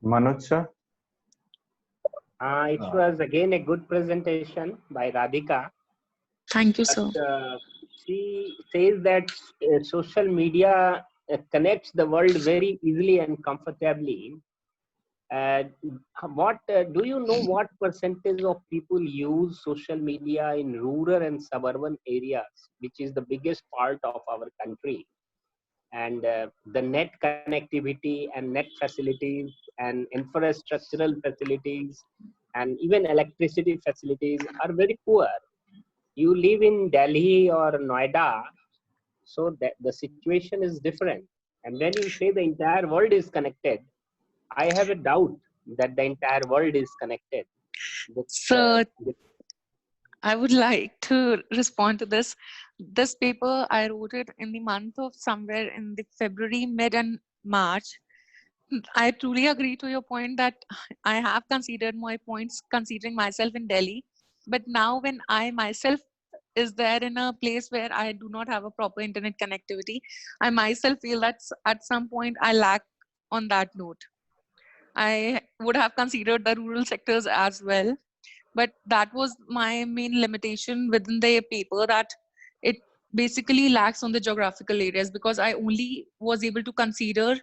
Manoj sir? It was again a good presentation by Radhika. Thank you, sir. She says that social media connects the world very easily and comfortably. Do you know what percentage of people use social media in rural and suburban areas, which is the biggest part of our country? And the net connectivity and net facilities and infrastructural facilities and even electricity facilities are very poor. You live in Delhi or Noida, so that the situation is different. And when you say the entire world is connected, I have a doubt that the entire world is connected. So I would like to respond to this. This paper, I wrote it in the month of somewhere in the February, mid and March. I truly agree to your point that I have considered my points considering myself in Delhi. But now when I myself is there in a place where I do not have a proper internet connectivity, I myself feel that at some point I lack on that note. I would have considered the rural sectors as well, but that was my main limitation within the paper, that it basically lacks on the geographical areas, because I only was able to consider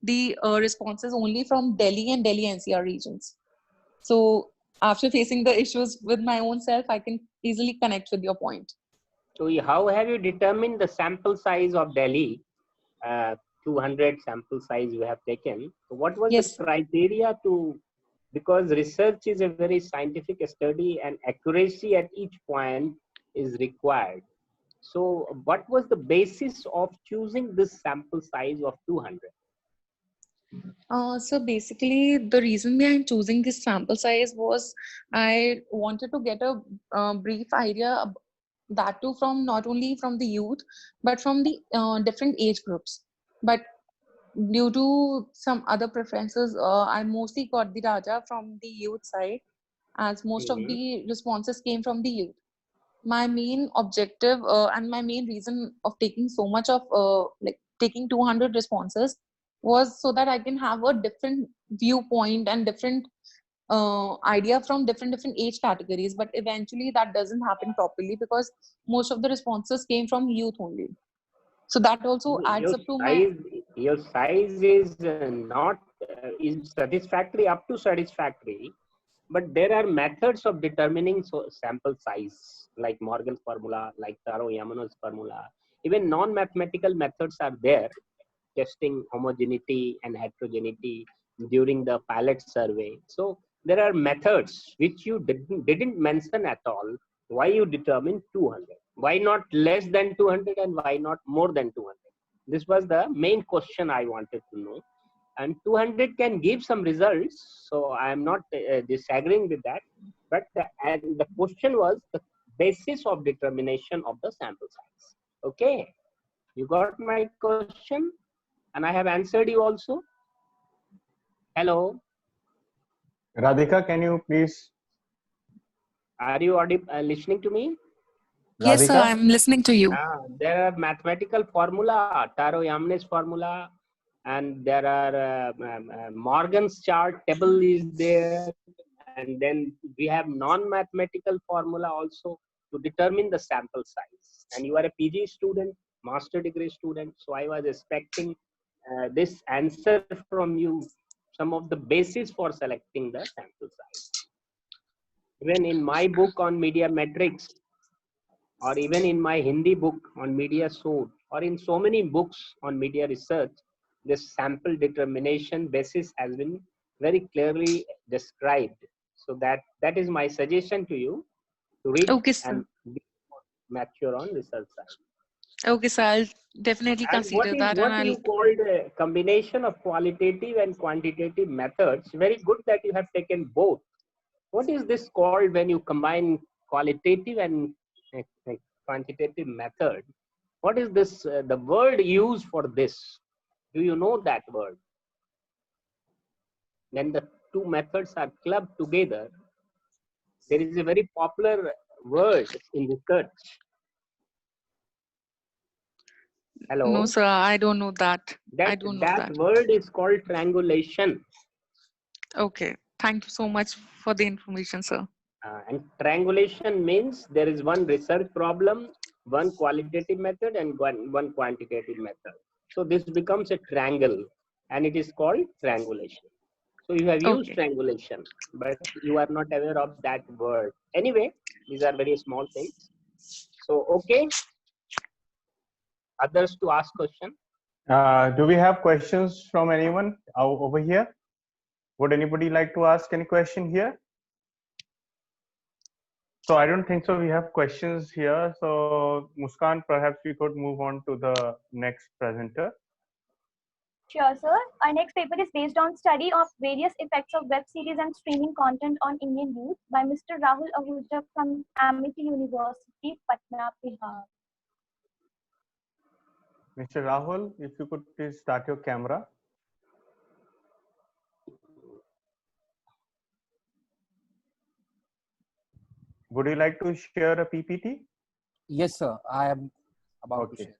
the responses only from Delhi and Delhi NCR regions. So after facing the issues with my own self, I can easily connect with your point. So how have you determined the sample size of Delhi? 200 sample size you have taken. So what was the criteria to, because research is a very scientific study and accuracy at each point is required. So what was the basis of choosing this sample size of 200? So basically, the reason behind choosing this sample size was I wanted to get a brief idea, that too from not only from the youth, but from the different age groups. But due to some other preferences, I mostly got the data from the youth side, as most of the responses came from the youth. My main objective and my main reason of taking so much of like taking 200 responses was so that I can have a different viewpoint and different idea from different age categories. But eventually that doesn't happen properly, because most of the responses came from youth only. So that also adds up to your size is not is satisfactory up to satisfactory, but there are methods of determining sample size, like Morgan's formula, like Taro-Yamano's formula. Even non-mathematical methods are there, testing homogeneity and heterogeneity during the pilot survey. So there are methods which you didn't mention at all. Why you determine 200? Why not less than 200 and why not more than 200? This was the main question I wanted to know. And 200 can give some results, so I am not disagreeing with that. But the question was the basis of determination of the sample size. Okay, you got my question, and I have answered you also. Hello, Radhika, can you please? are you listening to me? Yes, sir, Radhika? I'm listening to you. There are mathematical formula, Taro-Yamnes formula, and there are Morgan's chart table is there, and then we have non-mathematical formula also to determine the sample size. And you are a PG student, master degree student, so I was expecting this answer from you, some of the basis for selecting the sample size. Even in my book on media metrics, or even in my Hindi book on media source, or in so many books on media research, this sample determination basis has been very clearly described. So that is my suggestion to you, to read Okay, sir. and be mature on research side. Okay, sir, I'll definitely And consider that, and what I'll. you called a combination of qualitative and quantitative methods? Very good that you have taken both. What is this called when you combine qualitative and quantitative method? What is this, the word used for this? Do you know that word? When the two methods are clubbed together, there is a very popular word in research. Hello? No, sir, I don't know that. I don't know That that. word is called triangulation. Okay, thank you so much for the information, sir. And triangulation means there is one research problem, one qualitative method, and one quantitative method. So this becomes a triangle, and it is called triangulation. So you have used Okay. triangulation, but you are not aware of that word. Anyway, these are very small things. So, okay. Others to ask question? Do we have questions from anyone over here? Would anybody like to ask any question here? So I don't think so. We have questions here. So Muskan, perhaps we could move on to the next presenter. Sure, sir. Our next paper is based on study of various effects of web series and streaming content on Indian youth by Mr. Rahul Ahuja from Amity University, Patna, Bihar. Mr. Rahul, if you could please start your camera. Would you like to share a PPT? Yes, sir. I am about to Okay. share.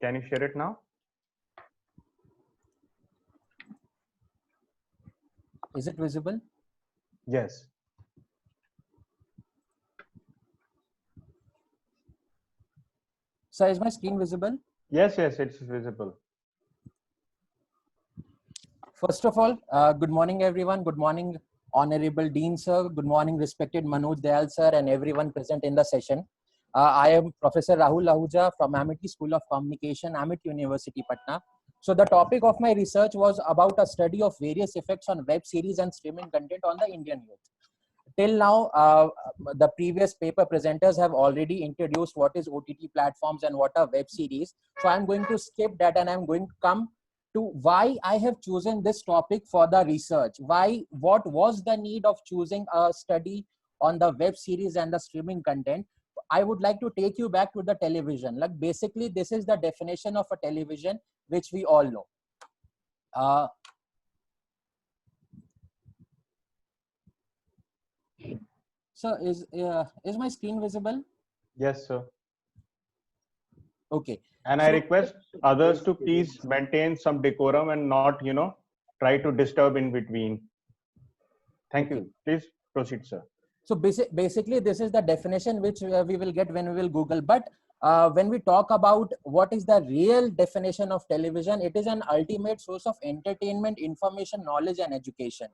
Can you share it now? Is it visible? Yes. Sir, is my screen visible? Yes, yes, it's visible. First of all, good morning, everyone. Good morning, Honorable Dean, sir. Good morning, respected Manoj Dayal, sir, and everyone present in the session. I am Professor Rahul Ahuja from Amity School of Communication, Amity University, Patna. So the topic of my research was about a study of various effects on web series and streaming content on the Indian youth. Till now, the previous paper presenters have already introduced what is OTT platforms and what are web series. So I'm going to skip that and I'm going to come to why I have chosen this topic for the research. What was the need of choosing a study on the web series and the streaming content? I would like to take you back to the television. Like basically, this is the definition of a television, which we all know. So is my screen visible? Yes, sir. Okay. And I request others to please maintain some decorum and not, try to disturb in between. Thank you. Please proceed, sir. So basically, this is the definition which we will get when we will Google. But when we talk about what is the real definition of television, it is an ultimate source of entertainment, information, knowledge, and education.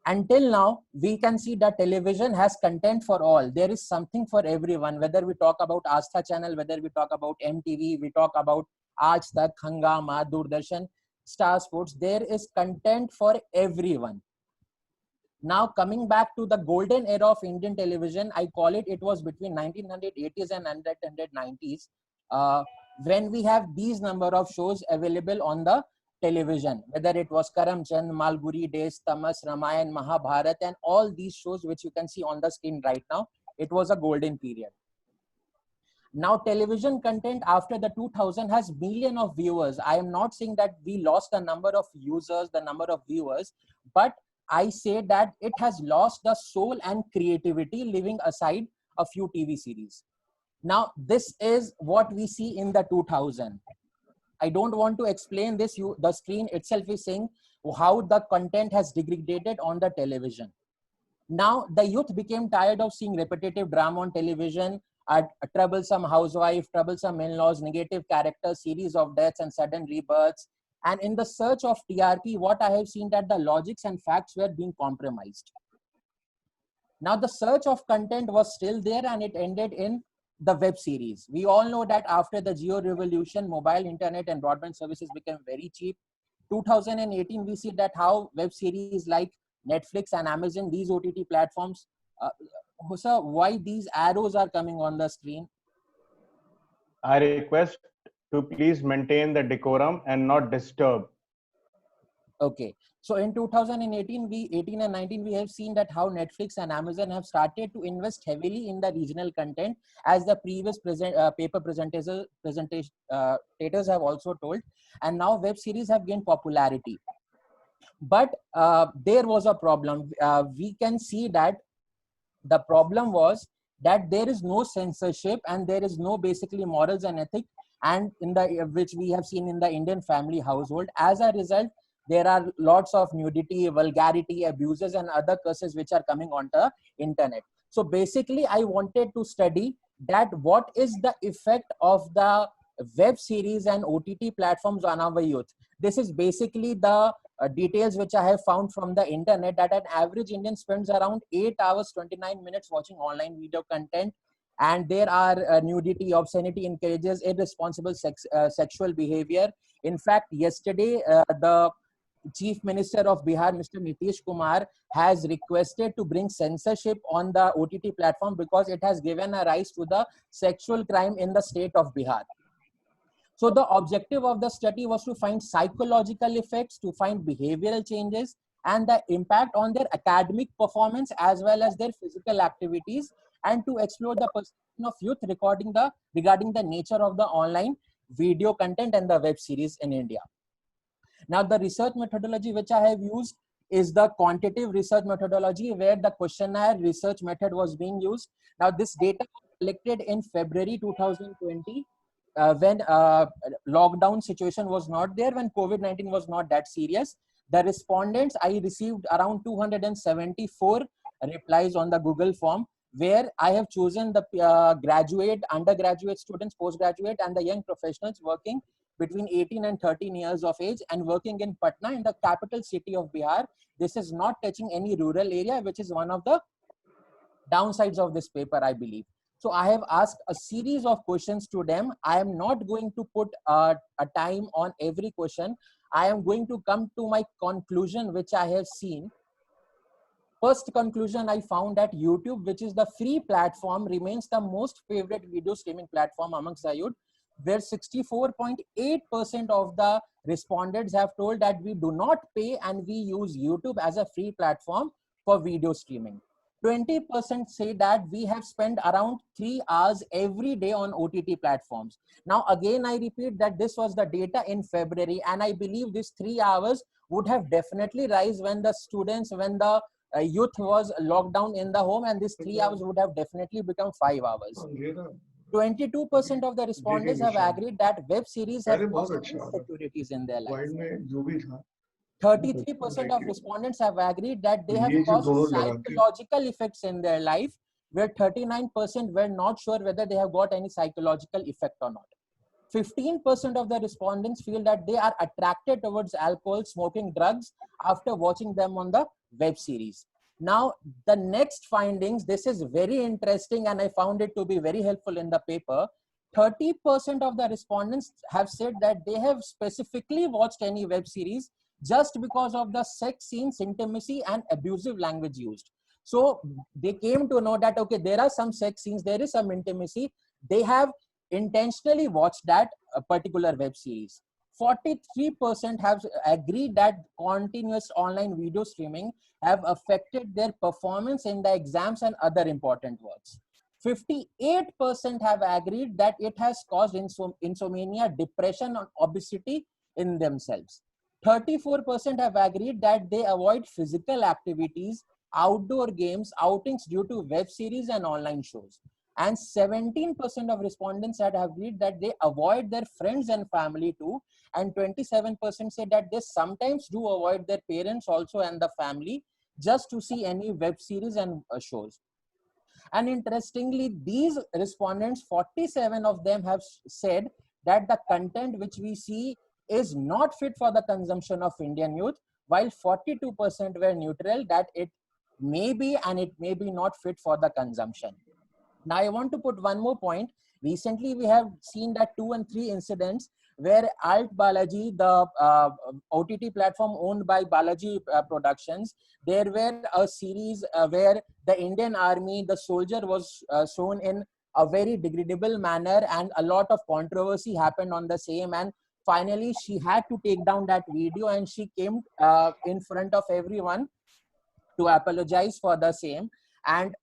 Until now, we can see that television has content for all. There is something for everyone, whether we talk about Astha channel, whether we talk about MTV, we talk about Aaj Tak, Hangama, Doordarshan. Star Sports, there is content for everyone. Now coming back to the golden era of Indian television, I call it, it was between 1980s and 1990s, when we have these number of shows available on the television, whether it was Karamchand, Malguri Days, Tamas, Ramayan, Mahabharat, and all these shows which you can see on the screen right now. It was a golden period. Now television content after the 2000 has million of viewers. I am not saying that we lost the number of users, the number of viewers, but I say that it has lost the soul and creativity, leaving aside a few TV series. Now, this is what we see in the 2000. I don't want to explain this. The screen itself is saying how the content has degraded on the television. Now, the youth became tired of seeing repetitive drama on television, a troublesome housewife, troublesome in-laws, negative characters, series of deaths and sudden rebirths. And in the search of TRP, what I have seen that the logics and facts were being compromised. Now the search of content was still there and it ended in the web series. We all know that after the Geo revolution, mobile internet and broadband services became very cheap. 2018, we see that how web series like Netflix and Amazon, these OTT platforms, sir, why these arrows are coming on the screen? I request to please maintain the decorum and not disturb. Okay. So in 2018, 18 and 19, we have seen that how Netflix and Amazon have started to invest heavily in the regional content, as the previous paper presentators have also told. And now web series have gained popularity. But there was a problem. We can see that the problem was that there is no censorship and there is no basically morals and ethics, and in the which we have seen in the Indian family household. As a result, there are lots of nudity, vulgarity, abuses and other curses which are coming onto the internet. So basically I wanted to study that what is the effect of the web series and OTT platforms on our youth. This is basically the details which I have found from the internet, that an average Indian spends around 8 hours 29 minutes watching online video content, and there are nudity, obscenity, encourages irresponsible sexual behavior. In fact, yesterday the Chief Minister of Bihar, Mr. Nitish Kumar, has requested to bring censorship on the OTT platform because it has given a rise to the sexual crime in the state of Bihar. So the objective of the study was to find psychological effects, to find behavioral changes and the impact on their academic performance as well as their physical activities, and to explore the perception of youth regarding the nature of the online video content and the web series in India. Now the research methodology which I have used is the quantitative research methodology, where the questionnaire research method was being used. Now this data was collected in February 2020 when lockdown situation was not there, when COVID-19 was not that serious. The respondents, I received around 274 replies on the Google form, where I have chosen the graduate, undergraduate students, postgraduate and the young professionals working between 18 and 13 years of age and working in Patna, in the capital city of Bihar. This is not touching any rural area, which is one of the downsides of this paper, I believe. So I have asked a series of questions to them. I am not going to put a time on every question. I am going to come to my conclusion, which I have seen. First conclusion, I found that YouTube, which is the free platform, remains the most favorite video streaming platform amongst the youth, where 64.8% of the respondents have told that we do not pay and we use YouTube as a free platform for video streaming. 20% say that we have spent around 3 hours every day on OTT platforms. Now, again, I repeat that this was the data in February, and I believe this 3 hours would have definitely rise when the students, when the youth was locked down in the home, and this 3 hours would have definitely become 5 hours. 22% of the respondents have agreed that web series have caused insecurities in their life. 33% of respondents have agreed that they have caused psychological effects in their life, where 39% were not sure whether they have got any psychological effect or not. 15% of the respondents feel that they are attracted towards alcohol, smoking, drugs after watching them on the web series. Now, the next findings, this is very interesting and I found it to be very helpful in the paper. 30% of the respondents have said that they have specifically watched any web series just because of the sex scenes, intimacy, and abusive language used. So they came to know that, okay, there are some sex scenes, there is some intimacy. They have intentionally watched that particular web series. 43% have agreed that continuous online video streaming have affected their performance in the exams and other important works. 58% have agreed that it has caused insomnia, depression, and obesity in themselves. 34% have agreed that they avoid physical activities, outdoor games, outings due to web series and online shows. And 17% of respondents had agreed that they avoid their friends and family too. And 27% said that they sometimes do avoid their parents also and the family just to see any web series and shows. And interestingly, these respondents, 47 of them have said that the content which we see is not fit for the consumption of Indian youth, while 42% were neutral, that it may be and it may be not fit for the consumption. Now, I want to put one more point. Recently, we have seen that 2 and 3 incidents where Alt Balaji, the OTT platform owned by Balaji Productions, there were a series where the Indian Army, the soldier was shown in a very degradable manner, and a lot of controversy happened on the same. And finally, she had to take down that video, and she came in front of everyone to apologize for the same. And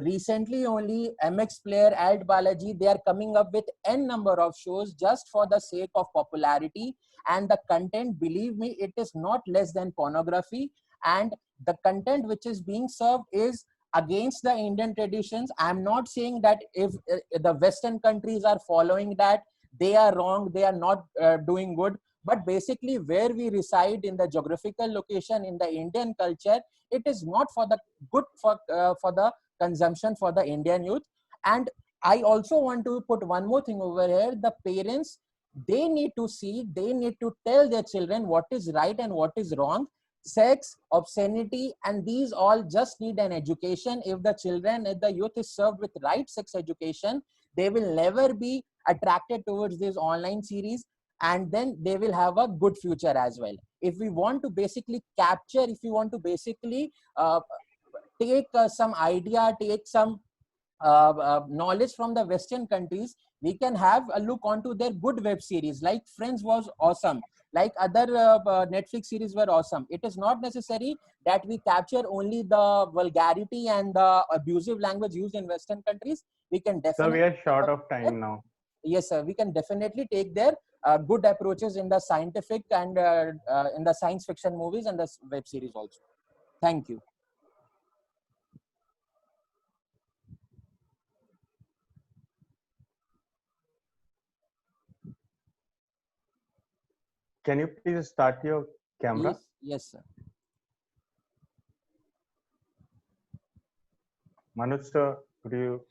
recently only MX Player, Alt Balaji, they are coming up with n number of shows just for the sake of popularity, and the content, believe me, it is not less than pornography, and the content which is being served is against the Indian traditions. I'm not saying that if the Western countries are following that, they are wrong, they are not doing good, but basically where we reside in the geographical location in the Indian culture, it is not for the good for the consumption for the Indian youth. And I also want to put one more thing over here. The parents, they need to see, they need to tell their children what is right and what is wrong. Sex, obscenity, and these all just need an education. If the children, if the youth is served with right sex education, they will never be attracted towards this online series, and then they will have a good future as well. If we want to basically capture, if we want to basically take some idea, take some knowledge from the Western countries, we can have a look onto their good web series. Like Friends was awesome, like other Netflix series were awesome. It is not necessary that we capture only the vulgarity and the abusive language used in Western countries. We can definitely. So we are short of time now. Yes, sir. We can definitely take their good approaches in the scientific and in the science fiction movies and the web series also. Thank you. Can you please start your camera? Yes, sir. Manoj sir, could you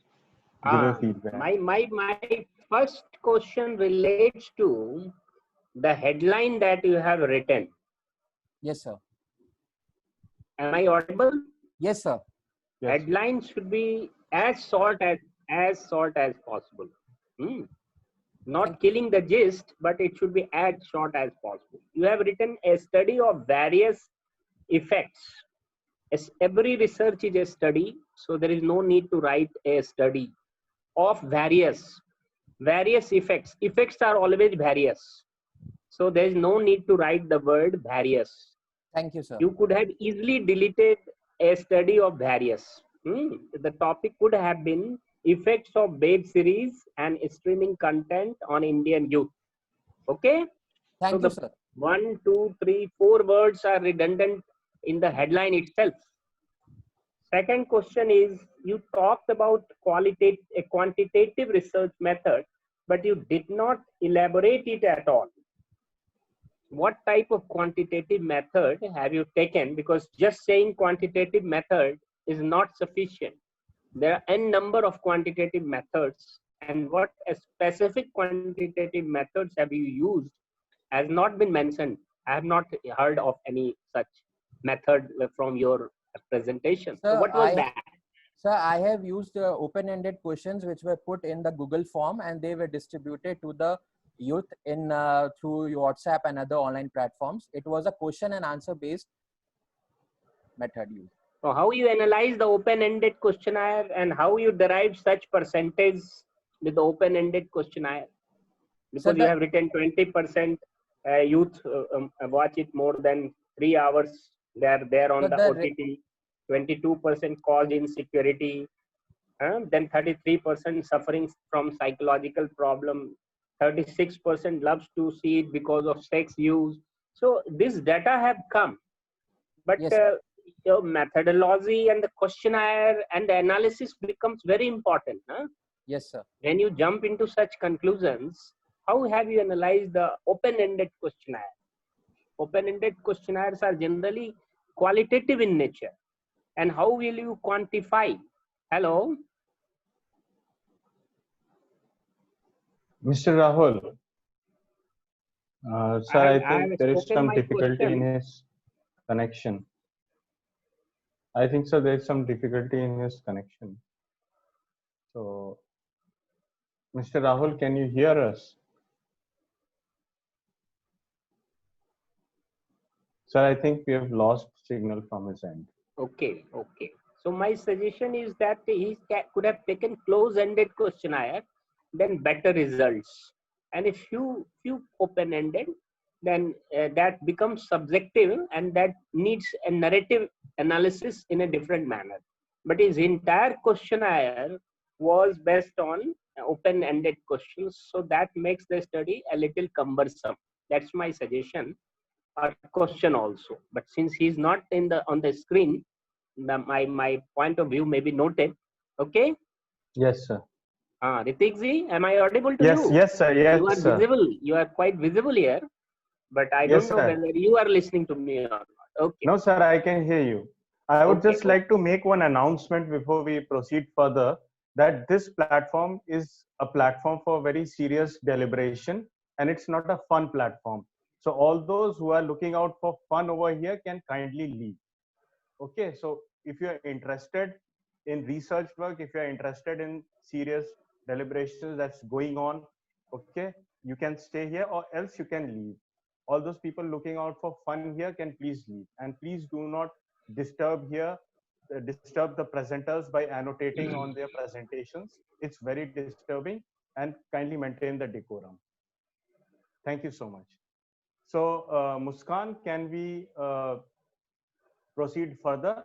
give a feedback? My first question relates to the headline that you have written. Yes, sir. Am I audible? Yes, sir. Yes. Headline should be as short as possible. Not killing the gist, but it should be as short as possible. You have written a study of various effects. As every research is a study, so there is no need to write a study of various effects. Effects are always various. So there is no need to write the word various. Thank you, sir. You could have easily deleted a study of various. The topic could have been effects of web series and streaming content on Indian youth. Okay? Thank you, sir. 1, 2, 3, 4 words are redundant in the headline itself. Second question is, you talked about a quantitative research method, but you did not elaborate it at all. What type of quantitative method have you taken? Because just saying quantitative method is not sufficient. There are n number of quantitative methods, and what specific quantitative methods have you used has not been mentioned. I have not heard of any such method from your presentation. Sir, so what was that? Sir, I have used open-ended questions which were put in the Google form, and they were distributed to the youth in through WhatsApp and other online platforms. It was a question and answer based method used. So how you analyze the open-ended questionnaire and how you derive such percentage with the open-ended questionnaire? Because you have written 20% youth watch it more than 3 hours. They are there on the OTT. 22% cause insecurity. Then 33% suffering from psychological problem. 36% loves to see it because of sex use. So this data have come, but Yes, your methodology and the questionnaire and the analysis becomes very important. Yes, sir. When you jump into such conclusions, how have you analyzed the open-ended questionnaire? Open-ended questionnaires are generally qualitative in nature. And how will you quantify? Hello? Mr. Rahul, sir, I think there is some difficulty in his connection. I think so. There is some difficulty in his connection. So, Mr. Rahul, can you hear us? Sir, I think we have lost signal from his end. Okay. So my suggestion is that he could have taken close-ended questionnaire, then better results. And if few open-ended, then that becomes subjective and that needs a narrative analysis in a different manner. But his entire questionnaire was based on open-ended questions, so that makes the study a little cumbersome. That's my suggestion or question also. But since he's not on the screen, my point of view may be noted. Okay. Yes, sir. Ritikji, am I audible to you? Yes, sir. Yes, you are sir. visible. You are quite visible here, but I don't know whether you are listening to me or not. Okay. No, sir, I can hear you. I would just like to make one announcement before we proceed further, that this platform is a platform for very serious deliberation, and it's not a fun platform. So all those who are looking out for fun over here can kindly leave. Okay, so if you're interested in research work, if you're interested in serious deliberations that's going on, okay, you can stay here or else you can leave. All those people looking out for fun here can please leave. And please do not disturb here, disturb the presenters by annotating on their presentations. It's very disturbing, and kindly maintain the decorum. Thank you so much. So, Muskan, can we proceed further?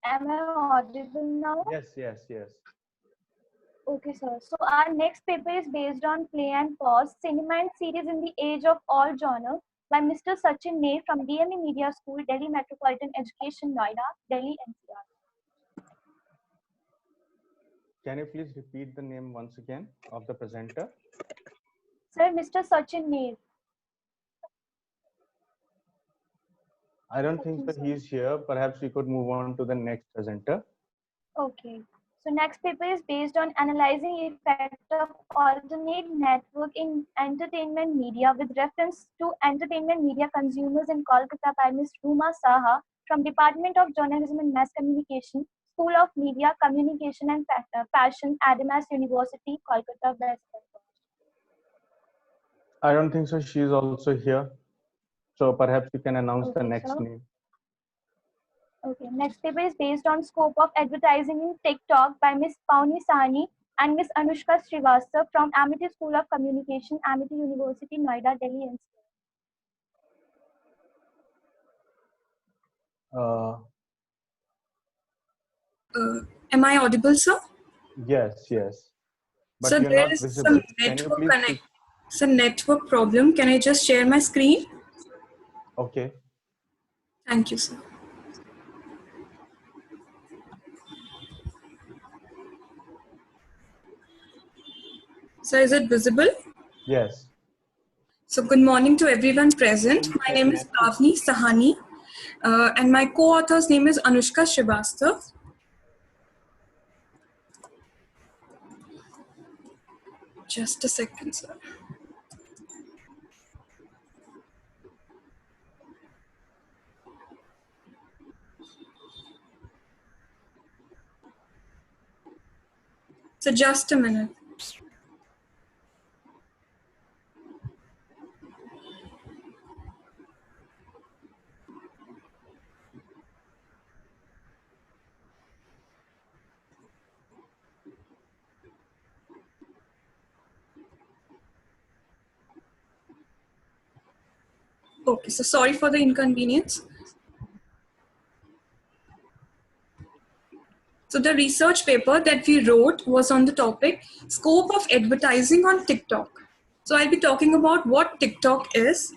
Am I audible now? Yes. Okay, sir. So our next paper is based on Play and Pause, Cinema and Series in the Age of All Genre by Mr. Sachin Nair from DME Media School, Delhi Metropolitan Education, Noida, Delhi NCR. Can you please repeat the name once again of the presenter? Sir, Mr. Sachin Nair. I don't think that he's here. Perhaps we could move on to the next presenter. Okay. So next paper is based on analyzing effect of alternate network in entertainment media with reference to entertainment media consumers in Kolkata by Ms. Ruma Saha from Department of Journalism and Mass Communication, School of Media, Communication and Fashion, Adamas University, Kolkata, West Bengal. I don't think so. She's also here. So perhaps you can announce the next sir. name. Okay, next paper is based on scope of advertising in TikTok by Ms. Pauni Sahni and Ms. Anushka Srivastava from Amity School of Communication, Amity University, Noida, Delhi NCR. Am I audible, sir? Yes. But so you're there not is visible. some network problem. Can I just share my screen? Okay. Thank you, sir. So is it visible? Yes. So good morning to everyone present. My name is Pavni Sahani and my co-author's name is Anushka Srivastava. Just a second, sir. So just a minute. Okay, so sorry for the inconvenience. So the research paper that we wrote was on the topic scope of advertising on TikTok. So I'll be talking about what TikTok is.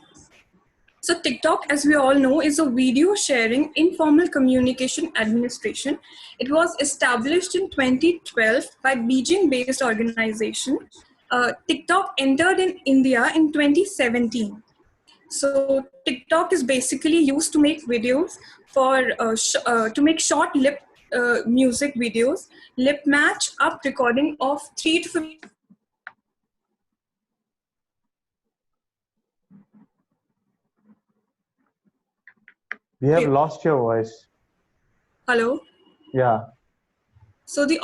So TikTok, as we all know, is a video sharing informal communication administration. It was established in 2012 by Beijing-based organization. TikTok entered in India in 2017. So TikTok is basically used to make videos to make short lip music videos, lip match up recording of 3 to 5. We have lost your voice. Hello. Yeah. So the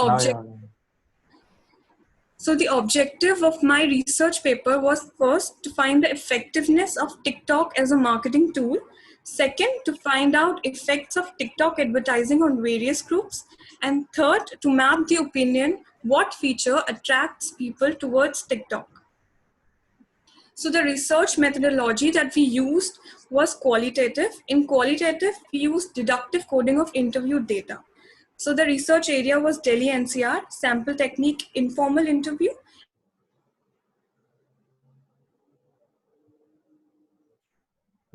objective of my research paper was first to find the effectiveness of TikTok as a marketing tool. Second, to find out effects of TikTok advertising on various groups. And third, to map the opinion, what feature attracts people towards TikTok. So the research methodology that we used was qualitative. In qualitative, we used deductive coding of interviewed data. So the research area was Delhi NCR, sample technique, informal interview.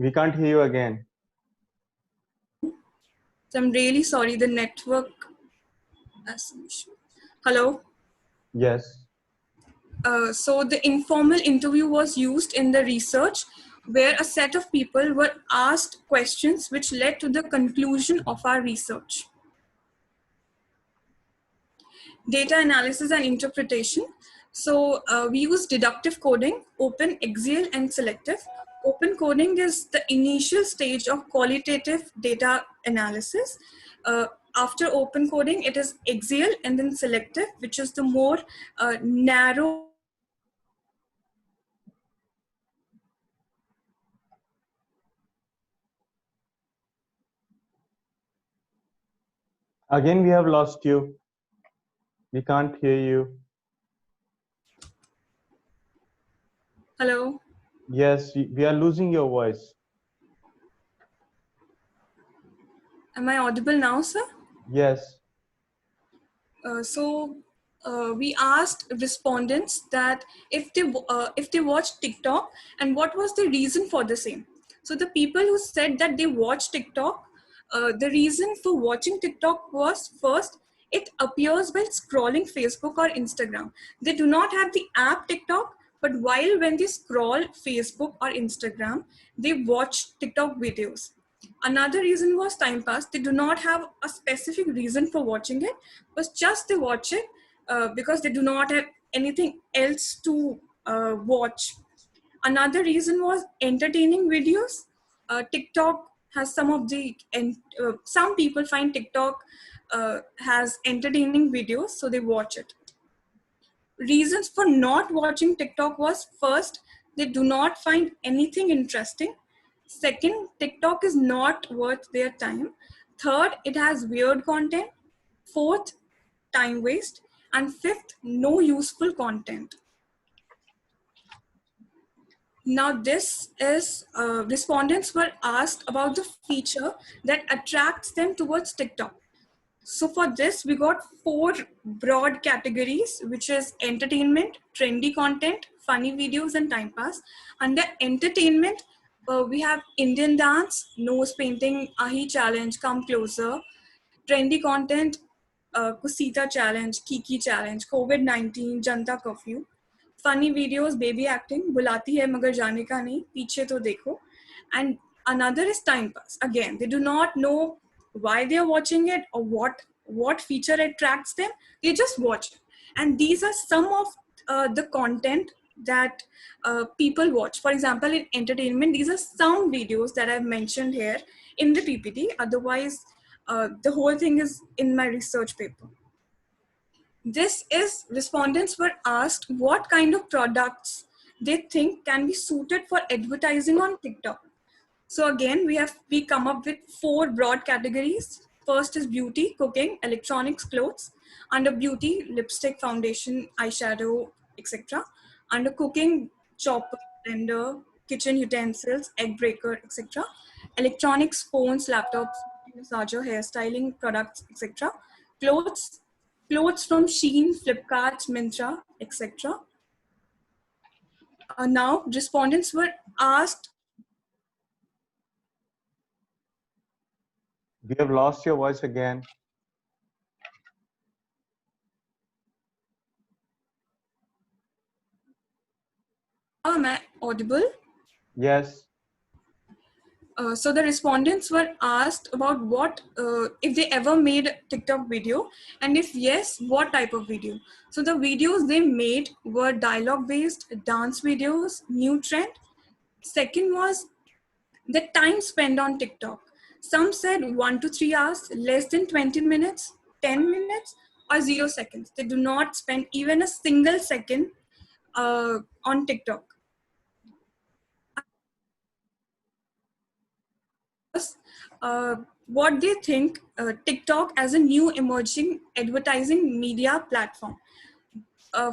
We can't hear you again. So I'm really sorry, the network. Hello? Yes. So the informal interview was used in the research where a set of people were asked questions which led to the conclusion of our research. Data analysis and interpretation. So we use deductive coding, open, axial, and selective. Open coding is the initial stage of qualitative data analysis. After open coding, it is axial and then selective, which is the more narrow. Again, we have lost you. We can't hear you. Hello? Yes, we are losing your voice. Am I audible now, sir? Yes. We asked respondents that if they watched TikTok and what was the reason for the same. So the people who said that they watched TikTok, the reason for watching TikTok was first, it appears while scrolling Facebook or Instagram. They do not have the app TikTok, but when they scroll Facebook or Instagram, they watch TikTok videos. Another reason was time pass. They do not have a specific reason for watching it, but just they watch it because they do not have anything else to watch. Another reason was entertaining videos. TikTok has some people find TikTok has entertaining videos, so they watch it. Reasons for not watching TikTok was first, they do not find anything interesting. Second, TikTok is not worth their time. Third, it has weird content. Fourth, time waste. And fifth, no useful content. Now this is, respondents were asked about the feature that attracts them towards TikTok. So for this, we got 4 broad categories, which is entertainment, trendy content, funny videos, and time pass. Under entertainment, we have Indian dance, nose painting, Ahi challenge, come closer. Trendy content, Kusita challenge, Kiki challenge, COVID-19, Janta curfew. Funny videos, baby acting, बुलाती है मगर जाने का नहीं, पीछे तो देखो. And another is time pass. Again, they do not know why they are watching it or what feature attracts them. They just watch it. And these are some of the content that people watch. For example, in entertainment, these are some videos that I've mentioned here in the PPT. Otherwise, the whole thing is in my research paper. This is, respondents were asked what kind of products they think can be suited for advertising on TikTok. So again, we come up with 4 broad categories. First is beauty, cooking, electronics, clothes. Under beauty, lipstick, foundation, eyeshadow, etc. Under cooking, chopper, blender, kitchen utensils, egg breaker, etc. Electronics, phones, laptops, massager, hairstyling products, etc. Clothes, clothes from Shein, Flipkart, Myntra, etc. Now, respondents were asked. We have lost your voice again. Am I audible? Yes. So the respondents were asked about what, if they ever made a TikTok video, and if yes, what type of video. So the videos they made were dialogue-based, dance videos, new trend. Second was the time spent on TikTok. Some said 1 to 3 hours, less than 20 minutes, 10 minutes, or 0 seconds. They do not spend even a single second on TikTok. What they think TikTok as a new emerging advertising media platform.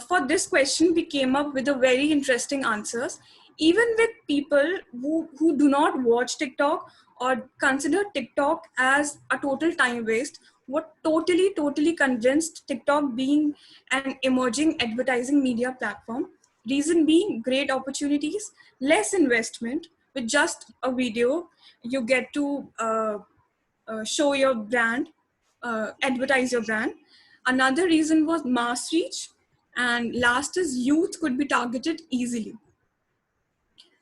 For this question, we came up with a very interesting answers. Even with people who do not watch TikTok or consider TikTok as a total time waste, what totally convinced TikTok being an emerging advertising media platform. Reason being great opportunities, less investment. With just a video, you get to show your brand, advertise your brand. Another reason was mass reach. And last is youth could be targeted easily.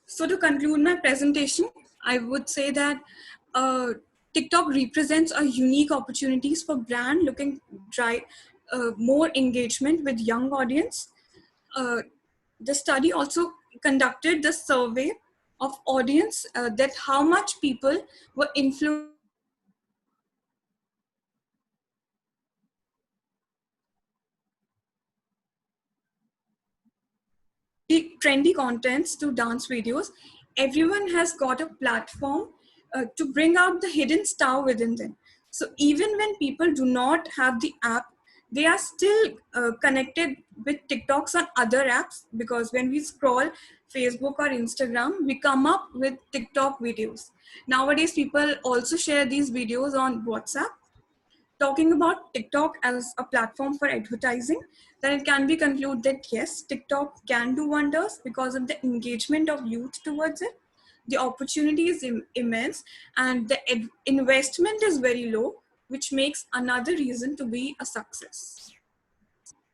So to conclude my presentation, I would say that TikTok represents a unique opportunities for brand looking drive more engagement with young audience. The study also conducted the survey of audience that how much people were influenced trendy contents to dance videos. Everyone has got a platform to bring out the hidden star within them. So even when people do not have the app, they are still connected with TikToks on other apps, because when we scroll Facebook or Instagram, we come up with TikTok videos. Nowadays, people also share these videos on WhatsApp. Talking about TikTok as a platform for advertising, then it can be concluded that yes, TikTok can do wonders because of the engagement of youth towards it. The opportunity is immense, and the investment is very low, which makes another reason to be a success.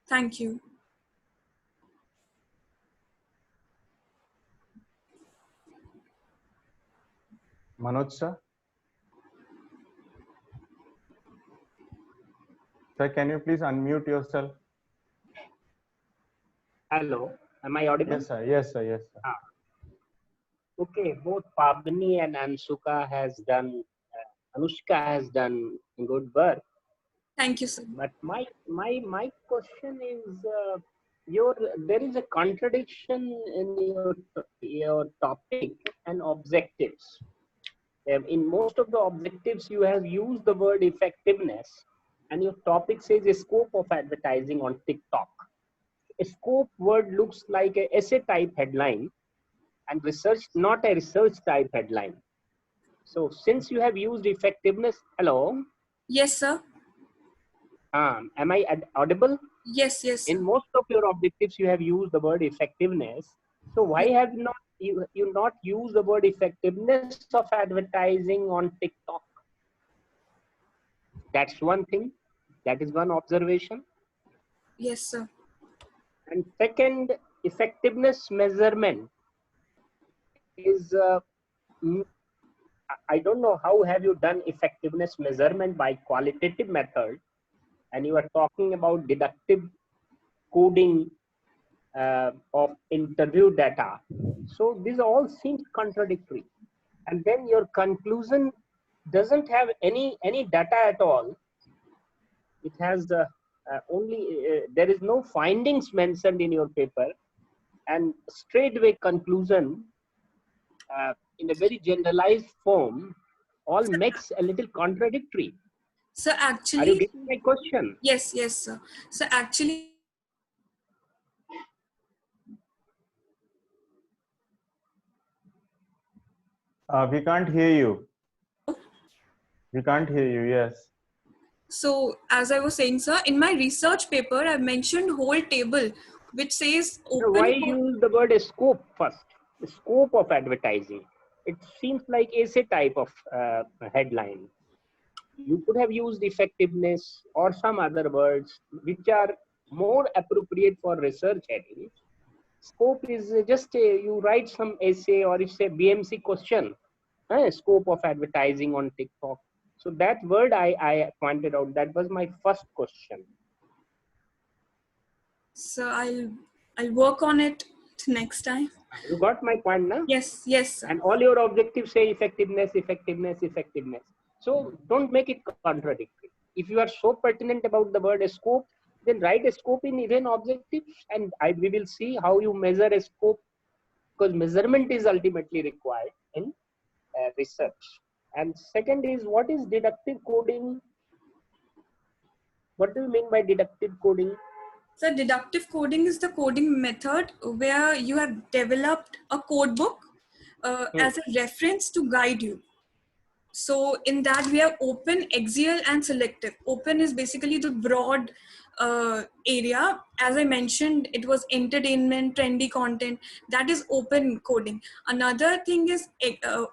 Thank you. Manoj sir? Sir, can you please unmute yourself? Hello, am I audible? Yes, sir. Yes, sir. Yes, sir. Okay, both Pavni and Ansuka has done, Anushka has done good work. Thank you, sir. But my question is, there is a contradiction in your topic and objectives. In most of the objectives, you have used the word effectiveness, and your topic says a scope of advertising on TikTok. A scope word looks like a essay type headline, and research not a research type headline. So since you have used effectiveness, hello? Yes, sir. Am I audible? Yes, yes. In most of your objectives, you have used the word effectiveness. So why have you not used the word effectiveness of advertising on TikTok? That's one thing. That is one observation. Yes, sir. And second, effectiveness measurement is, I don't know how have you done effectiveness measurement by qualitative method, and you are talking about deductive coding of interview data. So this all seems contradictory. And then your conclusion doesn't have any data at all. It has there is no findings mentioned in your paper, and straightway conclusion in a very generalized form all makes a little contradictory. So Are you actually, getting my question? yes, yes, sir. So actually, We can't hear you. We can't hear you. Yes. so as I was saying, sir, in my research paper, I mentioned whole table which says So why open. use the word scope first? The scope of advertising. It seems like essay type of headline. You could have used effectiveness or some other words which are more appropriate for research headings. Scope is just you write some essay or it's a BMC question, scope of advertising on TikTok. So that word I pointed out, that was my first question. So I'll work on it next time. You got my point now? Yes, yes, sir. And all your objectives say effectiveness, effectiveness, effectiveness. So don't make it contradictory. If you are so pertinent about the word scope, then write a scope in even objectives, and we will see how you measure a scope, because measurement is ultimately required in research. And second is, what is deductive coding? What do you mean by deductive coding? So deductive coding is the coding method where you have developed a code book as a reference to guide you. So in that we have open, axial and selective. Open is basically the broad area. As I mentioned, it was entertainment, trendy content. That is open coding. Another thing is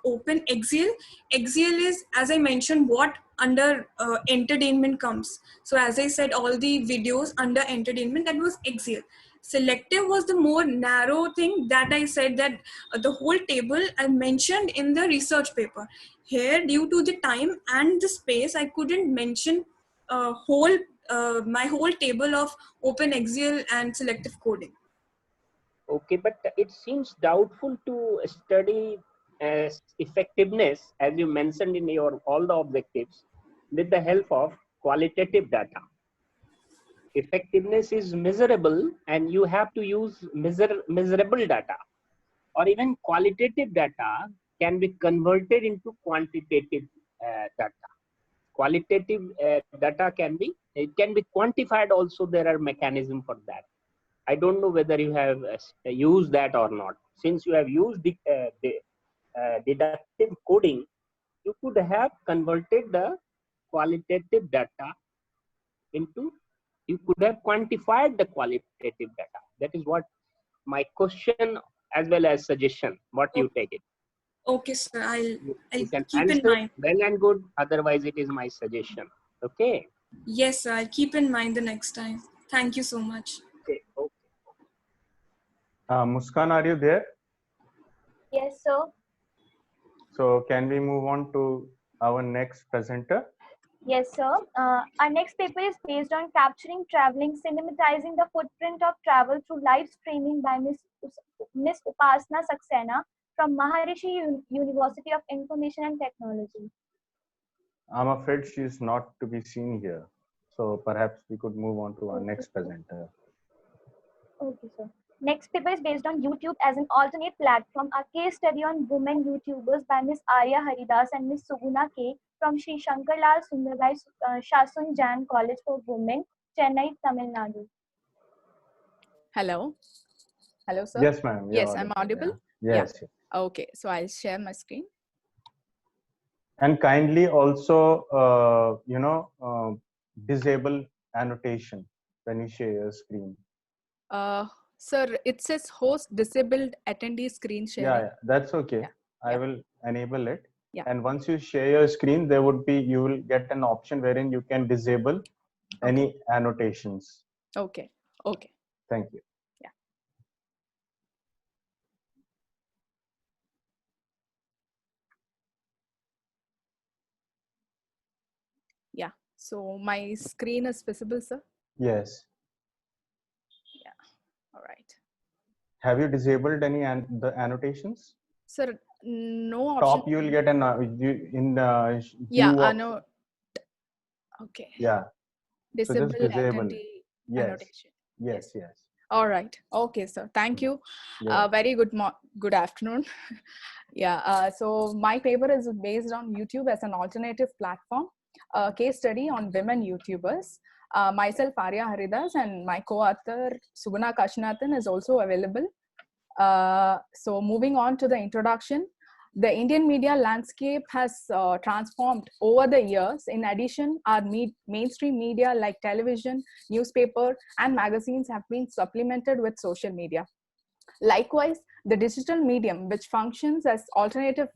open axial. Axial is, as I mentioned, what under entertainment comes. So as I said, all the videos under entertainment, that was axial. Selective was the more narrow thing that I said, that the whole table I mentioned in the research paper. Here, due to the time and the space, I couldn't mention my whole table of open axial and selective coding. Okay, but it seems doubtful to study effectiveness, as you mentioned in your all the objectives, with the help of qualitative data. Effectiveness is measurable, and you have to use measurable data, or even qualitative data can be converted into quantitative data. Qualitative data can be quantified also. There are mechanisms for that. I don't know whether you have used that or not. Since you have used the deductive coding, you could have converted the qualitative data into, you could have quantified the qualitative data. That is what my question as well as suggestion. What you take it? Okay, sir. I'll You can keep in answer mind. well and good. Otherwise, it is my suggestion. Okay. Yes, sir. I'll keep in mind the next time. Thank you so much. Okay. Okay. Muskan, are you there? Yes, sir. So can we move on to our next presenter? Yes, sir. Our next paper is based on capturing traveling, cinematizing the footprint of travel through live streaming by Miss Upasna Saxena from Maharishi University of Information and Technology. I'm afraid she is not to be seen here. So perhaps we could move on to our next presenter. Okay, sir. Next paper is based on YouTube as an alternate platform, a case study on women YouTubers by Miss Arya Haridas and Miss Suguna K from Sri Shankarlal Sundarbai Shasun Jan College for Women, Chennai, Tamil Nadu. Hello. Hello, sir. Yes, ma'am. Yes, I'm audible. Yeah. Yes. Yeah. Okay, so I'll share my screen. And kindly also, disable annotation when you share your screen. Sir, it says host disabled attendee screen sharing. Yeah, that's okay. Yeah. I will enable it. Yeah. And once you share your screen, you will get an option wherein you can disable any annotations. Okay. Okay. Thank you. Yeah. Yeah. So my screen is visible, sir? Yes. Yeah. All right. Have you disabled any the annotations? Sir, no option. Top, you will get an yeah, I know. Okay. Yeah. So just Disable disable. attendee Yes. annotation. Yes. Yes. All right. Okay, sir. Thank you. Yeah. Very good afternoon. Yeah. So my paper is based on YouTube as an alternative platform, a case study on women YouTubers. Myself, Arya Haridas, and my co-author Suguna Kashinathan is also available. So moving on to the introduction, the Indian media landscape has transformed over the years. In addition, our mainstream media like television, newspaper, and magazines have been supplemented with social media. Likewise, the digital medium, which functions as alternative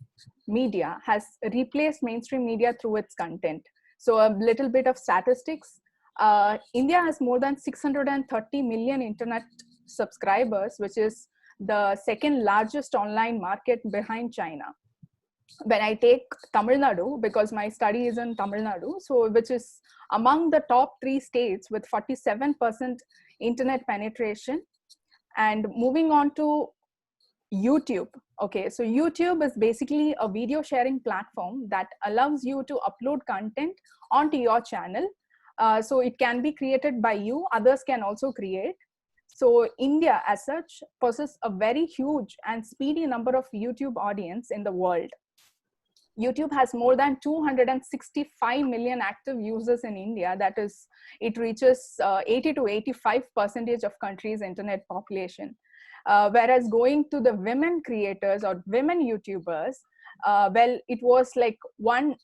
media, has replaced mainstream media through its content. So a little bit of statistics. India has more than 630 million internet subscribers, which is the second largest online market behind China. When I take Tamil Nadu, because my study is in Tamil Nadu, so which is among the top 3 states with 47% internet penetration. And moving on to YouTube. Okay, so YouTube is basically a video sharing platform that allows you to upload content onto your channel. So it can be created by you, others can also create. So India as such possesses a very huge and speedy number of YouTube audience in the world. YouTube has more than 265 million active users in India. That is, it reaches 80 to 85% of country's internet population. Whereas going to the women creators or women YouTubers, well, it was like 1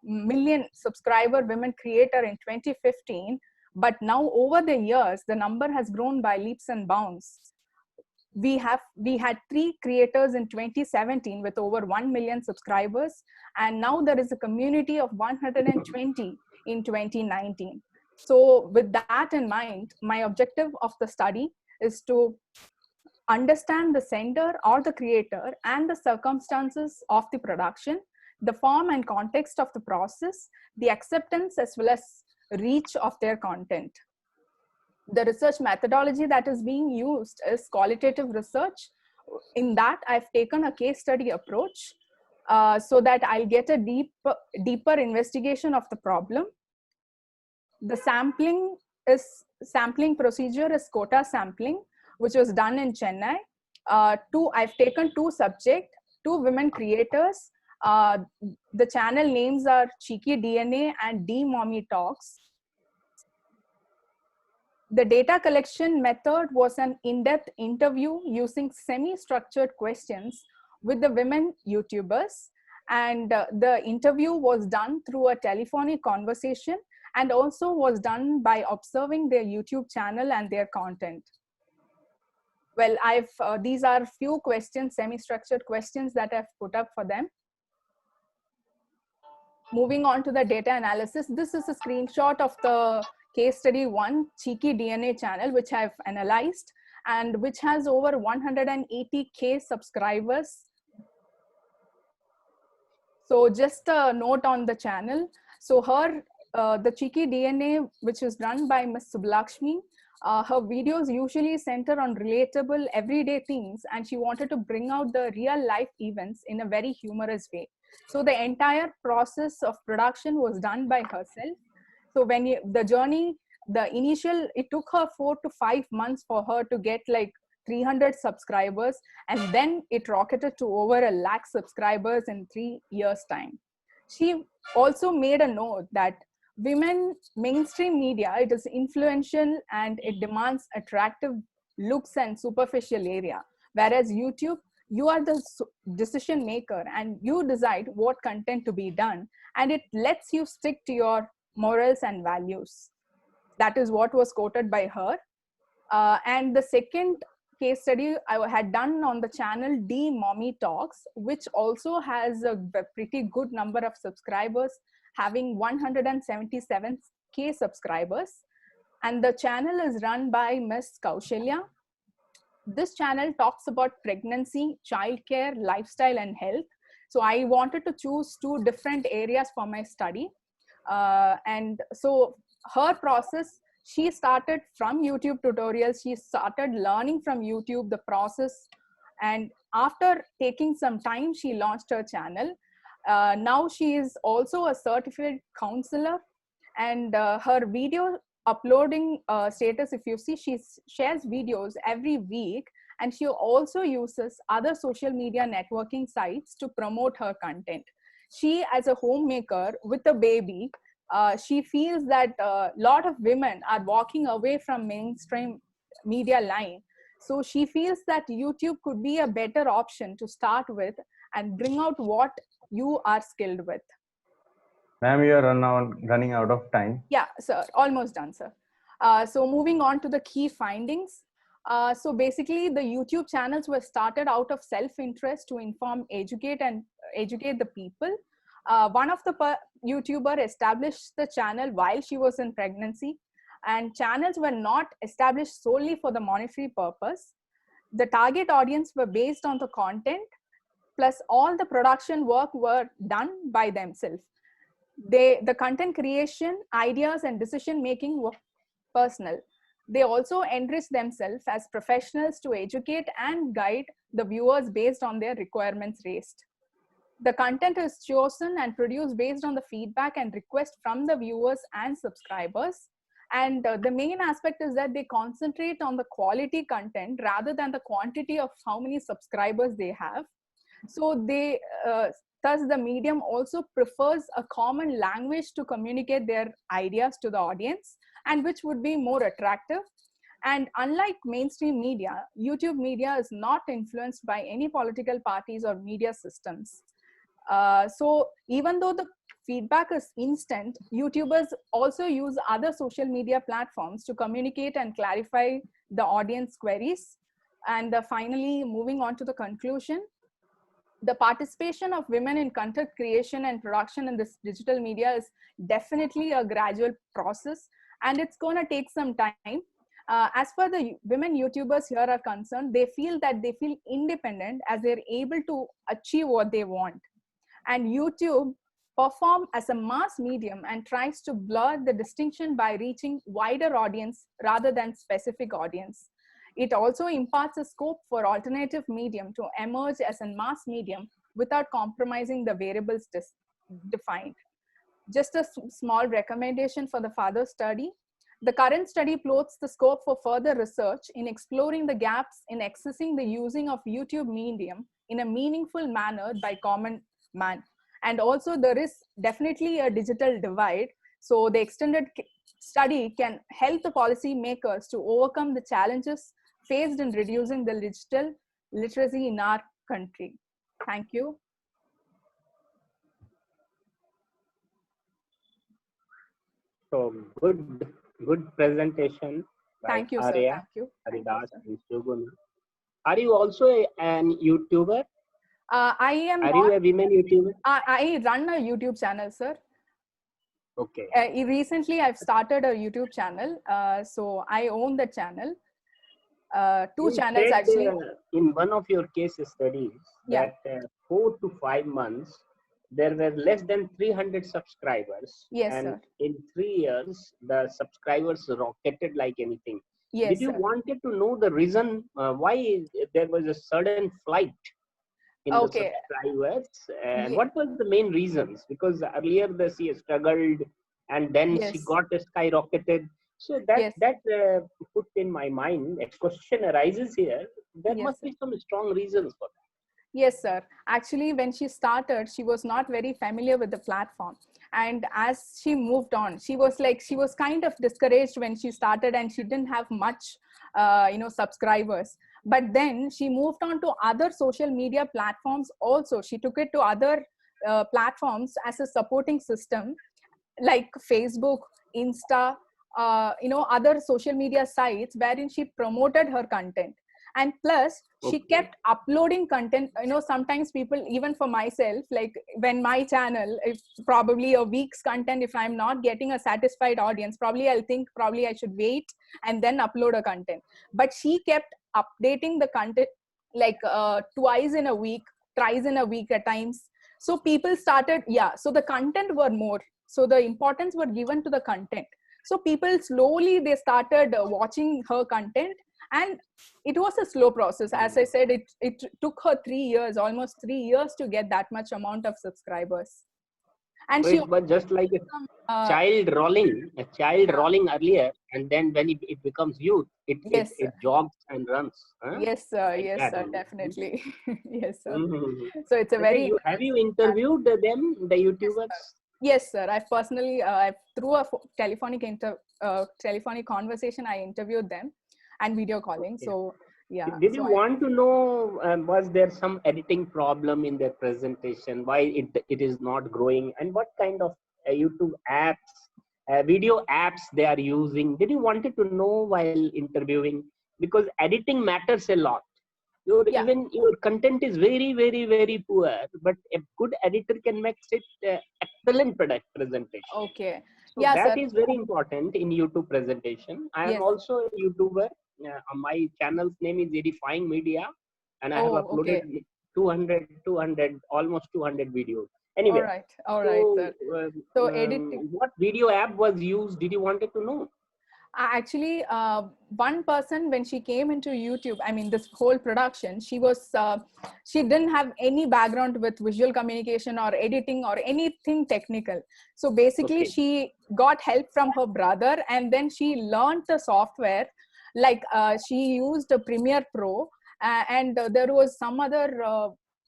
million subscriber women creator in 2015, but now over the years, the number has grown by leaps and bounds. We had 3 creators in 2017 with over 1 million subscribers, and now there is a community of 120 in 2019. So with that in mind, my objective of the study is to understand the sender or the creator and the circumstances of the production, the form and context of the process, the acceptance as well as reach of their content. The research methodology that is being used is qualitative research. In that, I've taken a case study approach so that I'll get a deeper investigation of the problem. The sampling procedure is quota sampling, which was done in Chennai. I've taken 2 subjects, 2 women creators. The channel names are Cheeky DNA and D Mommy Talks. The data collection method was an in-depth interview using semi-structured questions with the women YouTubers. And the interview was done through a telephonic conversation and also was done by observing their YouTube channel and their content. Well, these are few questions, semi-structured questions that I've put up for them. Moving on to the data analysis, this is a screenshot of the case study 1, Cheeky DNA channel, which I've analyzed and which has over 180K subscribers. So just a note on the channel. So the Cheeky DNA, which is run by Ms. Subbulakshmi, her videos usually center on relatable everyday things, and she wanted to bring out the real life events in a very humorous way. So the entire process of production was done by herself. So when the journey, it took her 4 to 5 months for her to get like 300 subscribers, and then it rocketed to over 1 lakh subscribers in 3 years' time. She also made a note that women mainstream media, it is influential and it demands attractive looks and superficial area, whereas YouTube, you are the decision maker and you decide what content to be done, and it lets you stick to your morals and values. That is what was quoted by her. And the second case study I had done on the channel D Mommy Talks, which also has a pretty good number of subscribers, having 177K subscribers. And the channel is run by Ms. Kaushalya. This channel talks about pregnancy, childcare, lifestyle, and health. So I wanted to choose 2 different areas for my study. And so her process, she started from YouTube tutorials. She started learning from YouTube the process. And after taking some time, she launched her channel. Now she is also a certified counselor, and her video uploading status, if you see, she shares videos every week, and she also uses other social media networking sites to promote her content. She, as a homemaker with a baby, she feels that a lot of women are walking away from mainstream media line. So she feels that YouTube could be a better option to start with and bring out what you are skilled with. Ma'am, you are running out of time. Yeah, sir, almost done, sir. So moving on to the key findings. So basically, the YouTube channels were started out of self-interest to inform, educate the people. One of the YouTuber established the channel while she was in pregnancy, and channels were not established solely for the monetary purpose. The target audience were based on the content, plus all the production work were done by themselves. The content creation, ideas, and decision making were personal. They also enrich themselves as professionals to educate and guide the viewers based on their requirements raised. The content is chosen and produced based on the feedback and request from the viewers and subscribers. And the main aspect is that they concentrate on the quality content rather than the quantity of how many subscribers they have. So they, thus the medium also prefers a common language to communicate their ideas to the audience, and which would be more attractive. And unlike mainstream media, YouTube media is not influenced by any political parties or media systems. So even though the feedback is instant, YouTubers also use other social media platforms to communicate and clarify the audience queries. And finally, moving on to the conclusion, the participation of women in content creation and production in this digital media is definitely a gradual process, and it's going to take some time. As far the women YouTubers here are concerned, they feel independent as they're able to achieve what they want. And YouTube perform as a mass medium and tries to blur the distinction by reaching wider audience rather than specific audience. It also imparts a scope for alternative medium to emerge as a mass medium without compromising the variables defined. Just a small recommendation for the further study. The current study plots the scope for further research in exploring the gaps in accessing the using of YouTube medium in a meaningful manner by common man. And also there is definitely a digital divide. So the extended study can help the policy makers to overcome the challenges faced in reducing the digital literacy in our country. Thank you. So good presentation. Thank you, Arya, sir. Thank you. Haridas, and Shoguna. Are you also an YouTuber? I am. Are you a women YouTuber? I run a YouTube channel, sir. Okay. Recently, I've started a YouTube channel, so I own the channel. Two You channels said, actually. in one of your case studies, Yeah. that 4 to 5 months, there were less than 300 subscribers. Yes, and sir. in 3 years, the subscribers rocketed like anything. Yes, Did you sir. wanted to know the reason why there was a sudden flight in the Okay. subscribers, and Ye- what was the main reasons? Because earlier she struggled, and then she Yes. got skyrocketed. So that Yes. put in my mind a question arises here. There Yes, must sir. be some strong reasons for that. Yes, sir. Actually, when she started, she was not very familiar with the platform. And as she moved on, she was kind of discouraged when she started, and she didn't have much, subscribers. But then she moved on to other social media platforms also. She took it to other platforms as a supporting system, like Facebook, Insta, other social media sites wherein she promoted her content. And plus she kept uploading content. Sometimes people, even for myself, like when my channel, if probably a week's content, if I'm not getting a satisfied audience, probably I'll think probably I should wait and then upload a content. But she kept updating the content like twice in a week, thrice in a week at times. So people started, so the content were more, so the importance were given to the content. So people slowly, they started watching her content. And it was a slow process. As I said, it took her 3 years, almost 3 years, to get that much amount of subscribers. And So she it was just like a some, child rolling earlier, and then when it becomes youth, yes, it jogs and runs. Huh? yes, sir. Like Yes, that sir. only. Definitely. Yes, sir. Mhm. So it's a So very have you interviewed them, the YouTubers? yes, sir. I've personally, through a telephonic conversation, I interviewed them and video calling. Okay. So yeah. Did you So want to know, was there some editing problem in their presentation? Why it is not growing? And what kind of YouTube apps, video apps they are using? Did you wanted to know while interviewing? Because editing matters a lot. yeah. Even your content is very, very, very poor, but a good editor can make it excellent product presentation. Okay. So Yeah, that sir. is very important in YouTube presentation. I am Yes. also a YouTuber. My channel's name is Edifying Media, and I have Oh, uploaded okay. 200, almost 200 videos. All Anyway, right. All right, so sir. So editing. what video app was used? Did you wanted to know? Actually, one person, when she came into YouTube, I mean this whole production, she didn't have any background with visual communication or editing or anything technical. So basically Okay. she got help from her brother, and then she learned the software. Like she used a Premiere Pro, and there was some other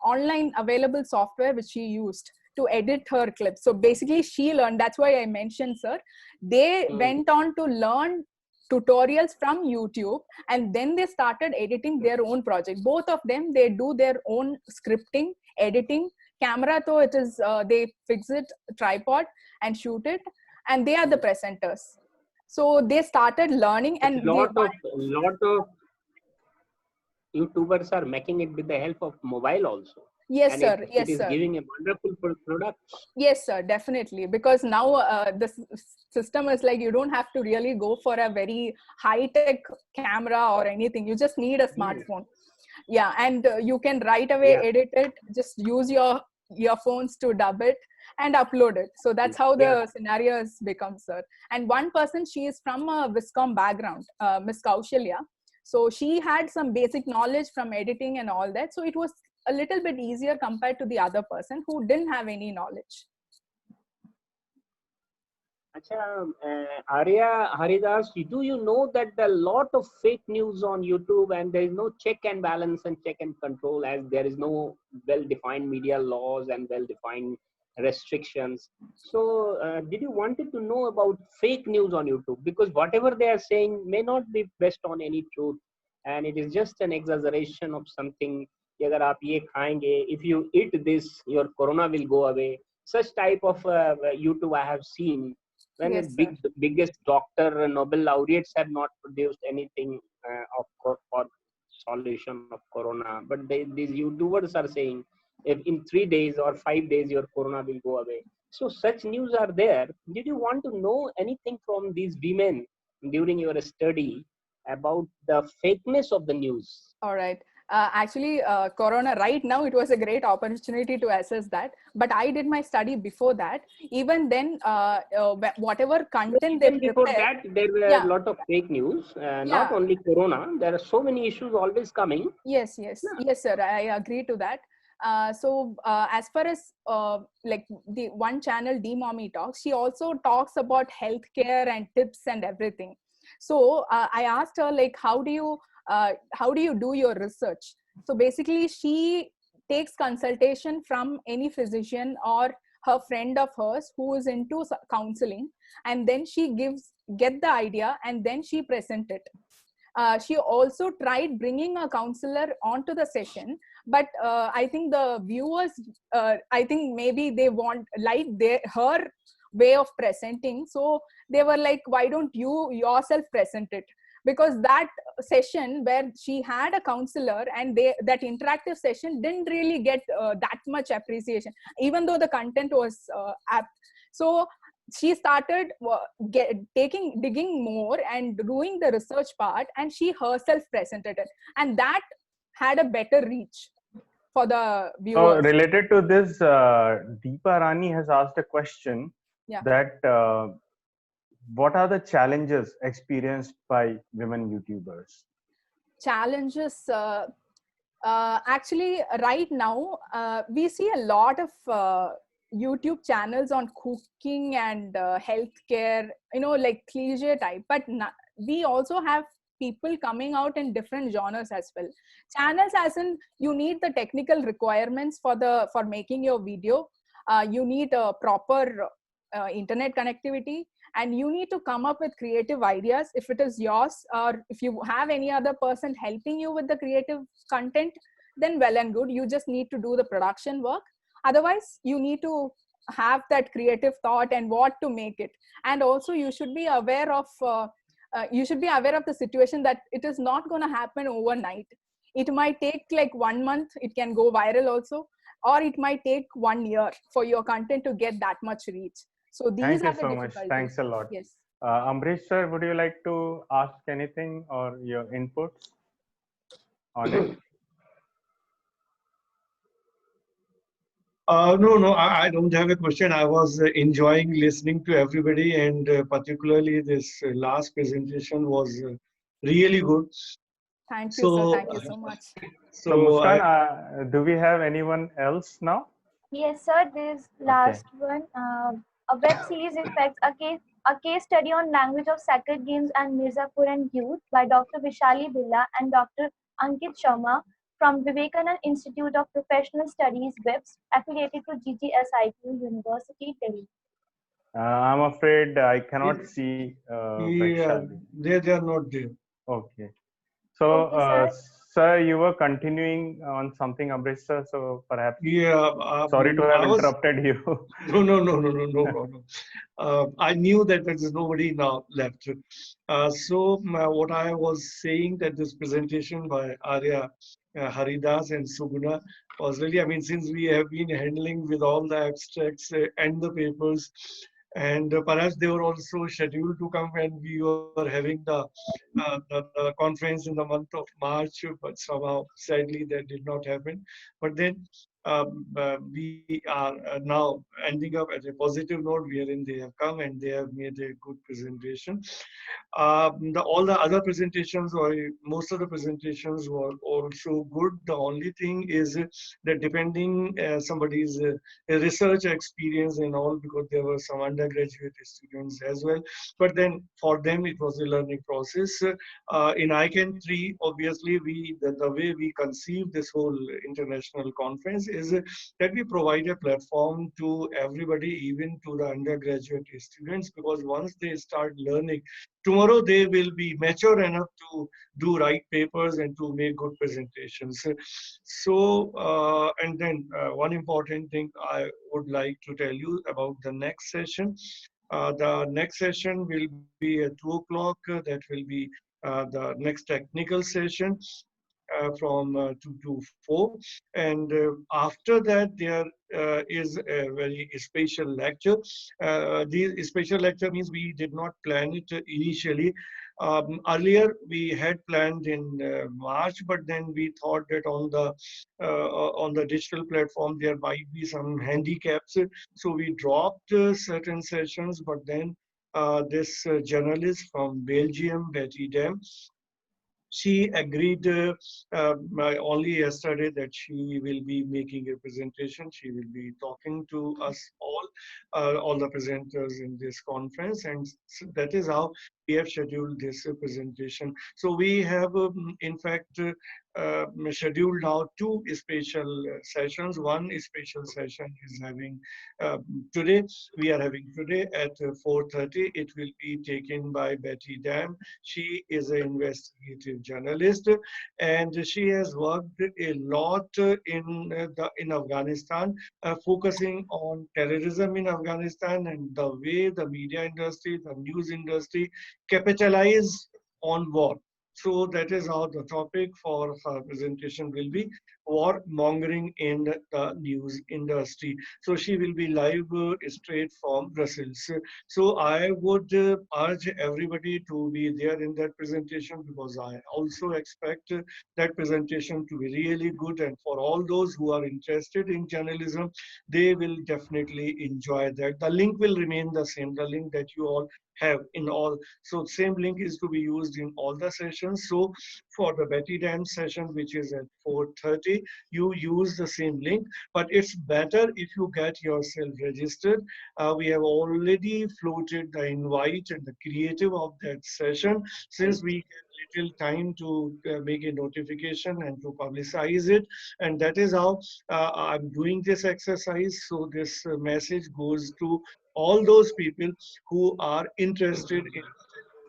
online available software which she used to edit her clips. So basically she learned. That's why I mentioned, sir, they went on to learn tutorials from YouTube, and then they started editing their own project. Both of them, they do their own scripting, editing. Camera though, it is they fix it, tripod, and shoot it, and they are the presenters. So they started learning, But and lot of YouTubers are making it with the help of mobile also. yes, And sir. it Yes, is sir. giving a wonderful product. Yes, sir, definitely. Because now the system is like you don't have to really go for a very high-tech camera or anything. You just need a smartphone. Yeah, and you can right away edit it. Just use your earphones to dub it and upload it. So that's how the scenario has become, sir. And one person, she is from a Viscom background, Miss Kaushalya. So she had some basic knowledge from editing and all that. So it was a little bit easier compared to the other person who didn't have any knowledge. Acha, Arya Haridas, do you know that there are a lot of fake news on YouTube, and there is no check and balance and check and control, as there is no well-defined media laws and well-defined restrictions. So did you wanted to know about fake news on YouTube? Because whatever they are saying may not be based on any truth, and it is just an exaggeration of something. अगर आप ये खाएंगे, if you eat this, your corona will go away. Such type of YouTube I have seen. When Yes, biggest doctor Nobel laureates have not produced anything for solution of corona, but these YouTubers are saying if in 3 days or 5 days your corona will go away. So such news are there. Did you want to know anything from these women during your study about the fakeness of the news? All right. Actually, Corona, right now, it was a great opportunity to assess that. But I did my study before that. Even then, whatever content they Even before prepare, that, there were a lot of fake news. Not only Corona, there are so many issues always coming. Yes, yes, sir. I agree to that. So as far as like the one channel, D Mommy Talks, she also talks about healthcare and tips and everything. So I asked her, like, how do you do your research? So basically she takes consultation from any physician or her friend of hers who is into counseling, and then she get the idea, and then she present it. She also tried bringing a counselor onto the session, but I think the viewers, I think maybe they want like her way of presenting, so they were like, why don't you yourself present it? Because that session where she had a counselor and that interactive session didn't really get that much appreciation, even though the content was apt. So she started digging more and doing the research part, and she herself presented it, and that had a better reach for the viewers. So related to this, Deepa Rani has asked a question that what are the challenges experienced by women YouTubers? Challenges, actually right now we see a lot of YouTube channels on cooking and healthcare, you know, like cliche type. But we also have people coming out in different genres as well. Channels, as in you need the technical requirements for making your video. You need a proper internet connectivity, and you need to come up with creative ideas. If it is yours, or if you have any other person helping you with the creative content, then well and good. You just need to do the production work. Otherwise, you need to have that creative thought and what to make it. And also you should be aware of the situation that it is not going to happen overnight. It might take like 1 month, it can go viral also, or it might take 1 year for your content to get that much reach. So these Thank are you the so much. difficulties. Thanks a lot. Yes. Amrish sir, would you like to ask anything or your inputs on it? No, I don't have a question. I was enjoying listening to everybody, and particularly this last presentation was really good. Thank you, sir. Thank you so much. So Muskan, do we have anyone else now? Yes, sir. This last one, a web series effects, a case study on language of sacred games and Mirzapur and youth by Dr. Vishali Billa and Dr. Ankit Sharma from Vivekanand Institute of Professional Studies, WIPS, affiliated to GGSIQ University, Delhi. I'm afraid I cannot see Yeah, Vaishali. they are not there. Okay. So, Okay, sir, you were continuing on something, Amrish sir, so perhaps. Yeah. Sorry to have interrupted you. No problem. I knew that there is nobody now left. What I was saying, that this presentation by Arya Haridas and Suguna was really, I mean, since we have been handling with all the abstracts and the papers, and perhaps they were also scheduled to come when we were having the conference in the month of March, but somehow, sadly, that did not happen. But then we are now ending up at a positive note, wherein they have come and they have made a good presentation. All the other presentations, or most of the presentations, were also good. The only thing is that depending somebody's research experience and all, because there were some undergraduate students as well, but then for them it was a learning process. In ICANN 3, obviously, the way we conceive this whole international conference is that we provide a platform to everybody, even to the undergraduate students, because once they start learning, tomorrow they will be mature enough to do right papers and to make good presentations. And then one important thing I would like to tell you about the next session. The next session will be at 2 o'clock. That will be the next technical session from 2 to 4. And after that, there is a very special lecture. The special lecture means we did not plan it initially. Earlier, we had planned in March, but then we thought that on the digital platform there might be some handicaps, so we dropped certain sessions. But then this journalist from Belgium, Betty Dam, she agreed only yesterday that she will be making a presentation. She will be talking to us all the presenters in this conference, and that is how we have scheduled this presentation. So we have, in fact, scheduled now 2 special sessions. One special session is having today. We are having today at 4:30. It will be taken by Betty Dam. She is an investigative journalist, and she has worked a lot in Afghanistan, focusing on terrorism in Afghanistan and the way the media industry, the news industry capitalize on war. So that is how the topic for her presentation will be: war mongering in the news industry. So she will be live straight from Brussels. So I would urge everybody to be there in that presentation, because I also expect that presentation to be really good. And for all those who are interested in journalism, they will definitely enjoy that. The link will remain the same, the link that you all have in all. So same link is to be used in all the sessions. So for the Betty Dam session, which is at 4:30, directly, you use the same link. But it's better if you get yourself registered. We have already floated the invite and the creative of that session, since we get little time to make a notification and to publicize it. And that is how I'm doing this exercise. So this message goes to all those people who are interested in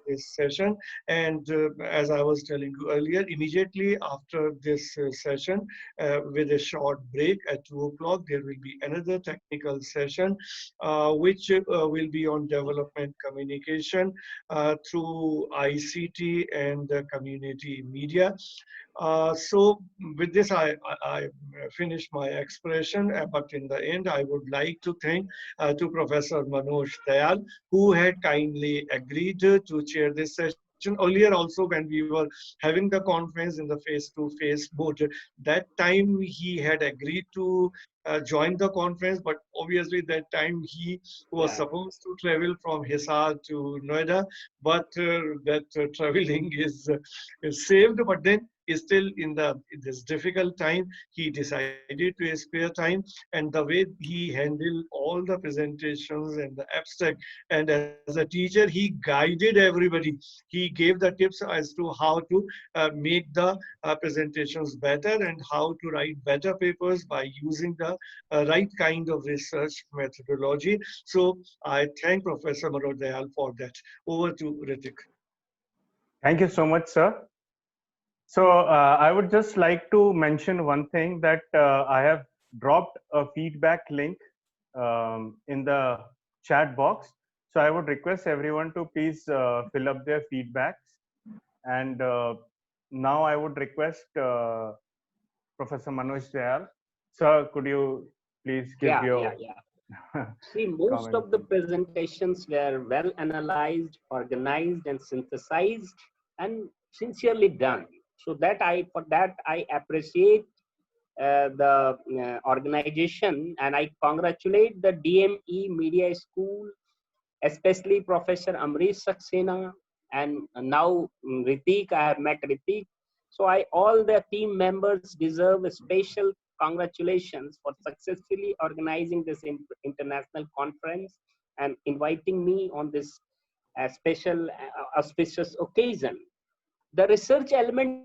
this session. And as I was telling you earlier, immediately after this session, with a short break at 2 o'clock, there will be another technical session, which will be on development communication through ICT and community media. So with this, I finish my expression, but in the end, I would like to thank to Professor Manoj Dayal, who had kindly agreed to chair this session. Earlier also, when we were having the conference in the face-to-face mode, that time he had agreed to join the conference, but obviously that time he was supposed to travel from Hisar to Noida, but that traveling is saved. But then still in this difficult time, he decided to spare time, and the way he handled all the presentations and the abstract, and as a teacher, he guided everybody. He gave the tips as to how to make the presentations better and how to write better papers by using the right kind of research methodology. So I thank Professor Manoj Dayal for that. Over to Ritik. Thank you so much, sir. So I would just like to mention one thing, that I have dropped a feedback link in the chat box. So I would request everyone to please fill up their feedbacks. And now I would request Professor Manoj Dayal. Sir, could you please give your See, most comment? of the presentations were well analyzed, organized, and synthesized, and sincerely done. So for that I appreciate the organization, and I congratulate the DME Media School, especially Professor Amrish Saxena, and now Ritik. I have met Ritik. So all the team members deserve a special congratulations for successfully organizing this international conference and inviting me on this special auspicious occasion. The research element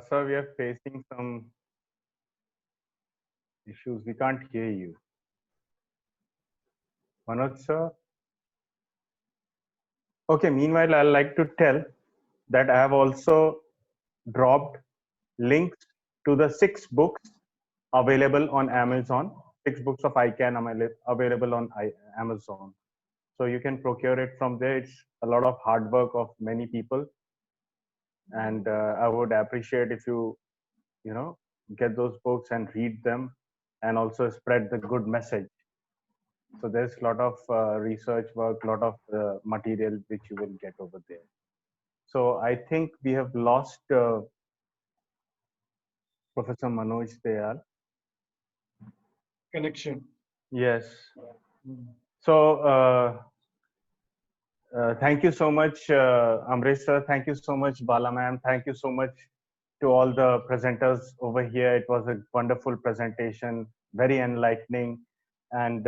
Sir, we are facing some issues. We can't hear you. Manoj, sir? Okay, meanwhile, I'd like to tell that I have also dropped links to the 6 books available on Amazon. 6 books of ICANN available on Amazon. So you can procure it from there. It's a lot of hard work of many people. And I would appreciate if you get those books and read them, and also spread the good message. So there's a lot of research work, a lot of material which you will get over there. So I think we have lost Professor Manoj Dayal. Connection. Yes. So thank you so much, Amrish sir. Thank you so much, Bala ma'am. Thank you so much to all the presenters over here. It was a wonderful presentation, very enlightening. And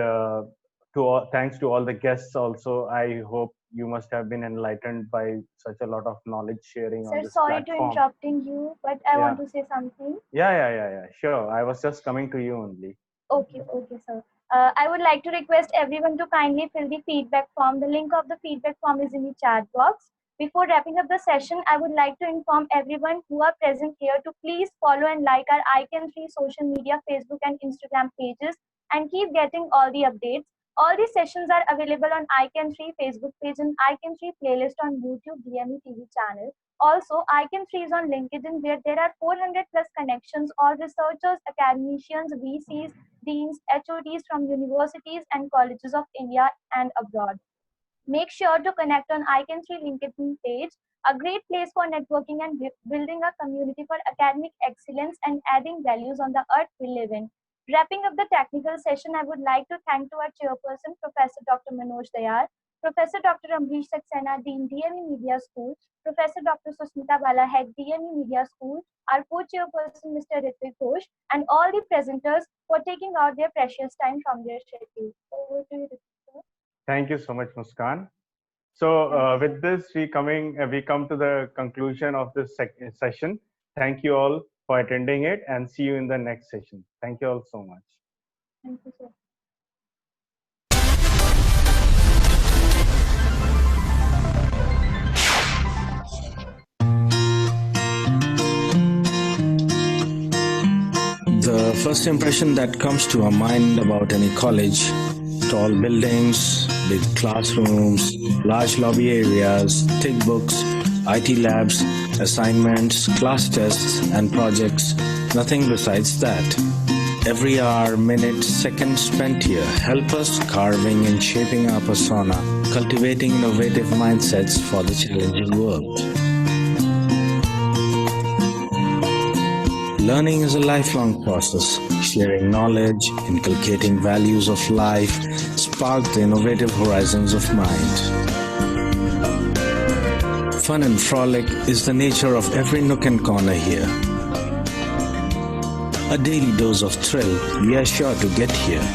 thanks to all the guests also. I hope you must have been enlightened by such a lot of knowledge sharing on Sir, this sorry platform. to interrupting you, but I want to say something. Yeah. Sure. I was just coming to you only. Okay, sir. I would like to request everyone to kindly fill the feedback form. The link of the feedback form is in the chat box. Before wrapping up the session, I would like to inform everyone who are present here to please follow and like our ICANN3 social media, Facebook and Instagram pages, and keep getting all the updates. All these sessions are available on ICANN3 Facebook page and ICANN3 playlist on YouTube DME TV channel. Also, ICANN3 is on LinkedIn, where there are 400 plus connections, all researchers, academicians, VCs, deans, HODs from universities and colleges of India and abroad. Make sure to connect on ICANN3 LinkedIn page, a great place for networking and building a community for academic excellence and adding values on the earth we live in. Wrapping up the technical session, I would like to thank to our chairperson, Professor Dr. Manoj Dayal, Professor Dr. Ambrish Saxena, Dean, DME Media School, Professor Dr. Susmita Bala, Head, DME Media School, our co-chairperson, Mr. Ritvik Ghosh, and all the presenters for taking out their precious time from their schedule. Over to you, Ritvik, sir. Thank you so much, Muskan. So with this, we come to the conclusion of this session. Thank you all for attending it, and see you in the next session. Thank you all so much. Thank you, sir. The first impression that comes to our mind about any college: tall buildings, big classrooms, large lobby areas, thick books, IT labs, assignments, class tests, and projects. Nothing besides that. Every hour, minute, second spent here help us carving and shaping our persona, cultivating innovative mindsets for the challenging world. Learning is a lifelong process. Sharing knowledge, inculcating values of life, spark the innovative horizons of mind. Fun and frolic is the nature of every nook and corner here. A daily dose of thrill we are sure to get here.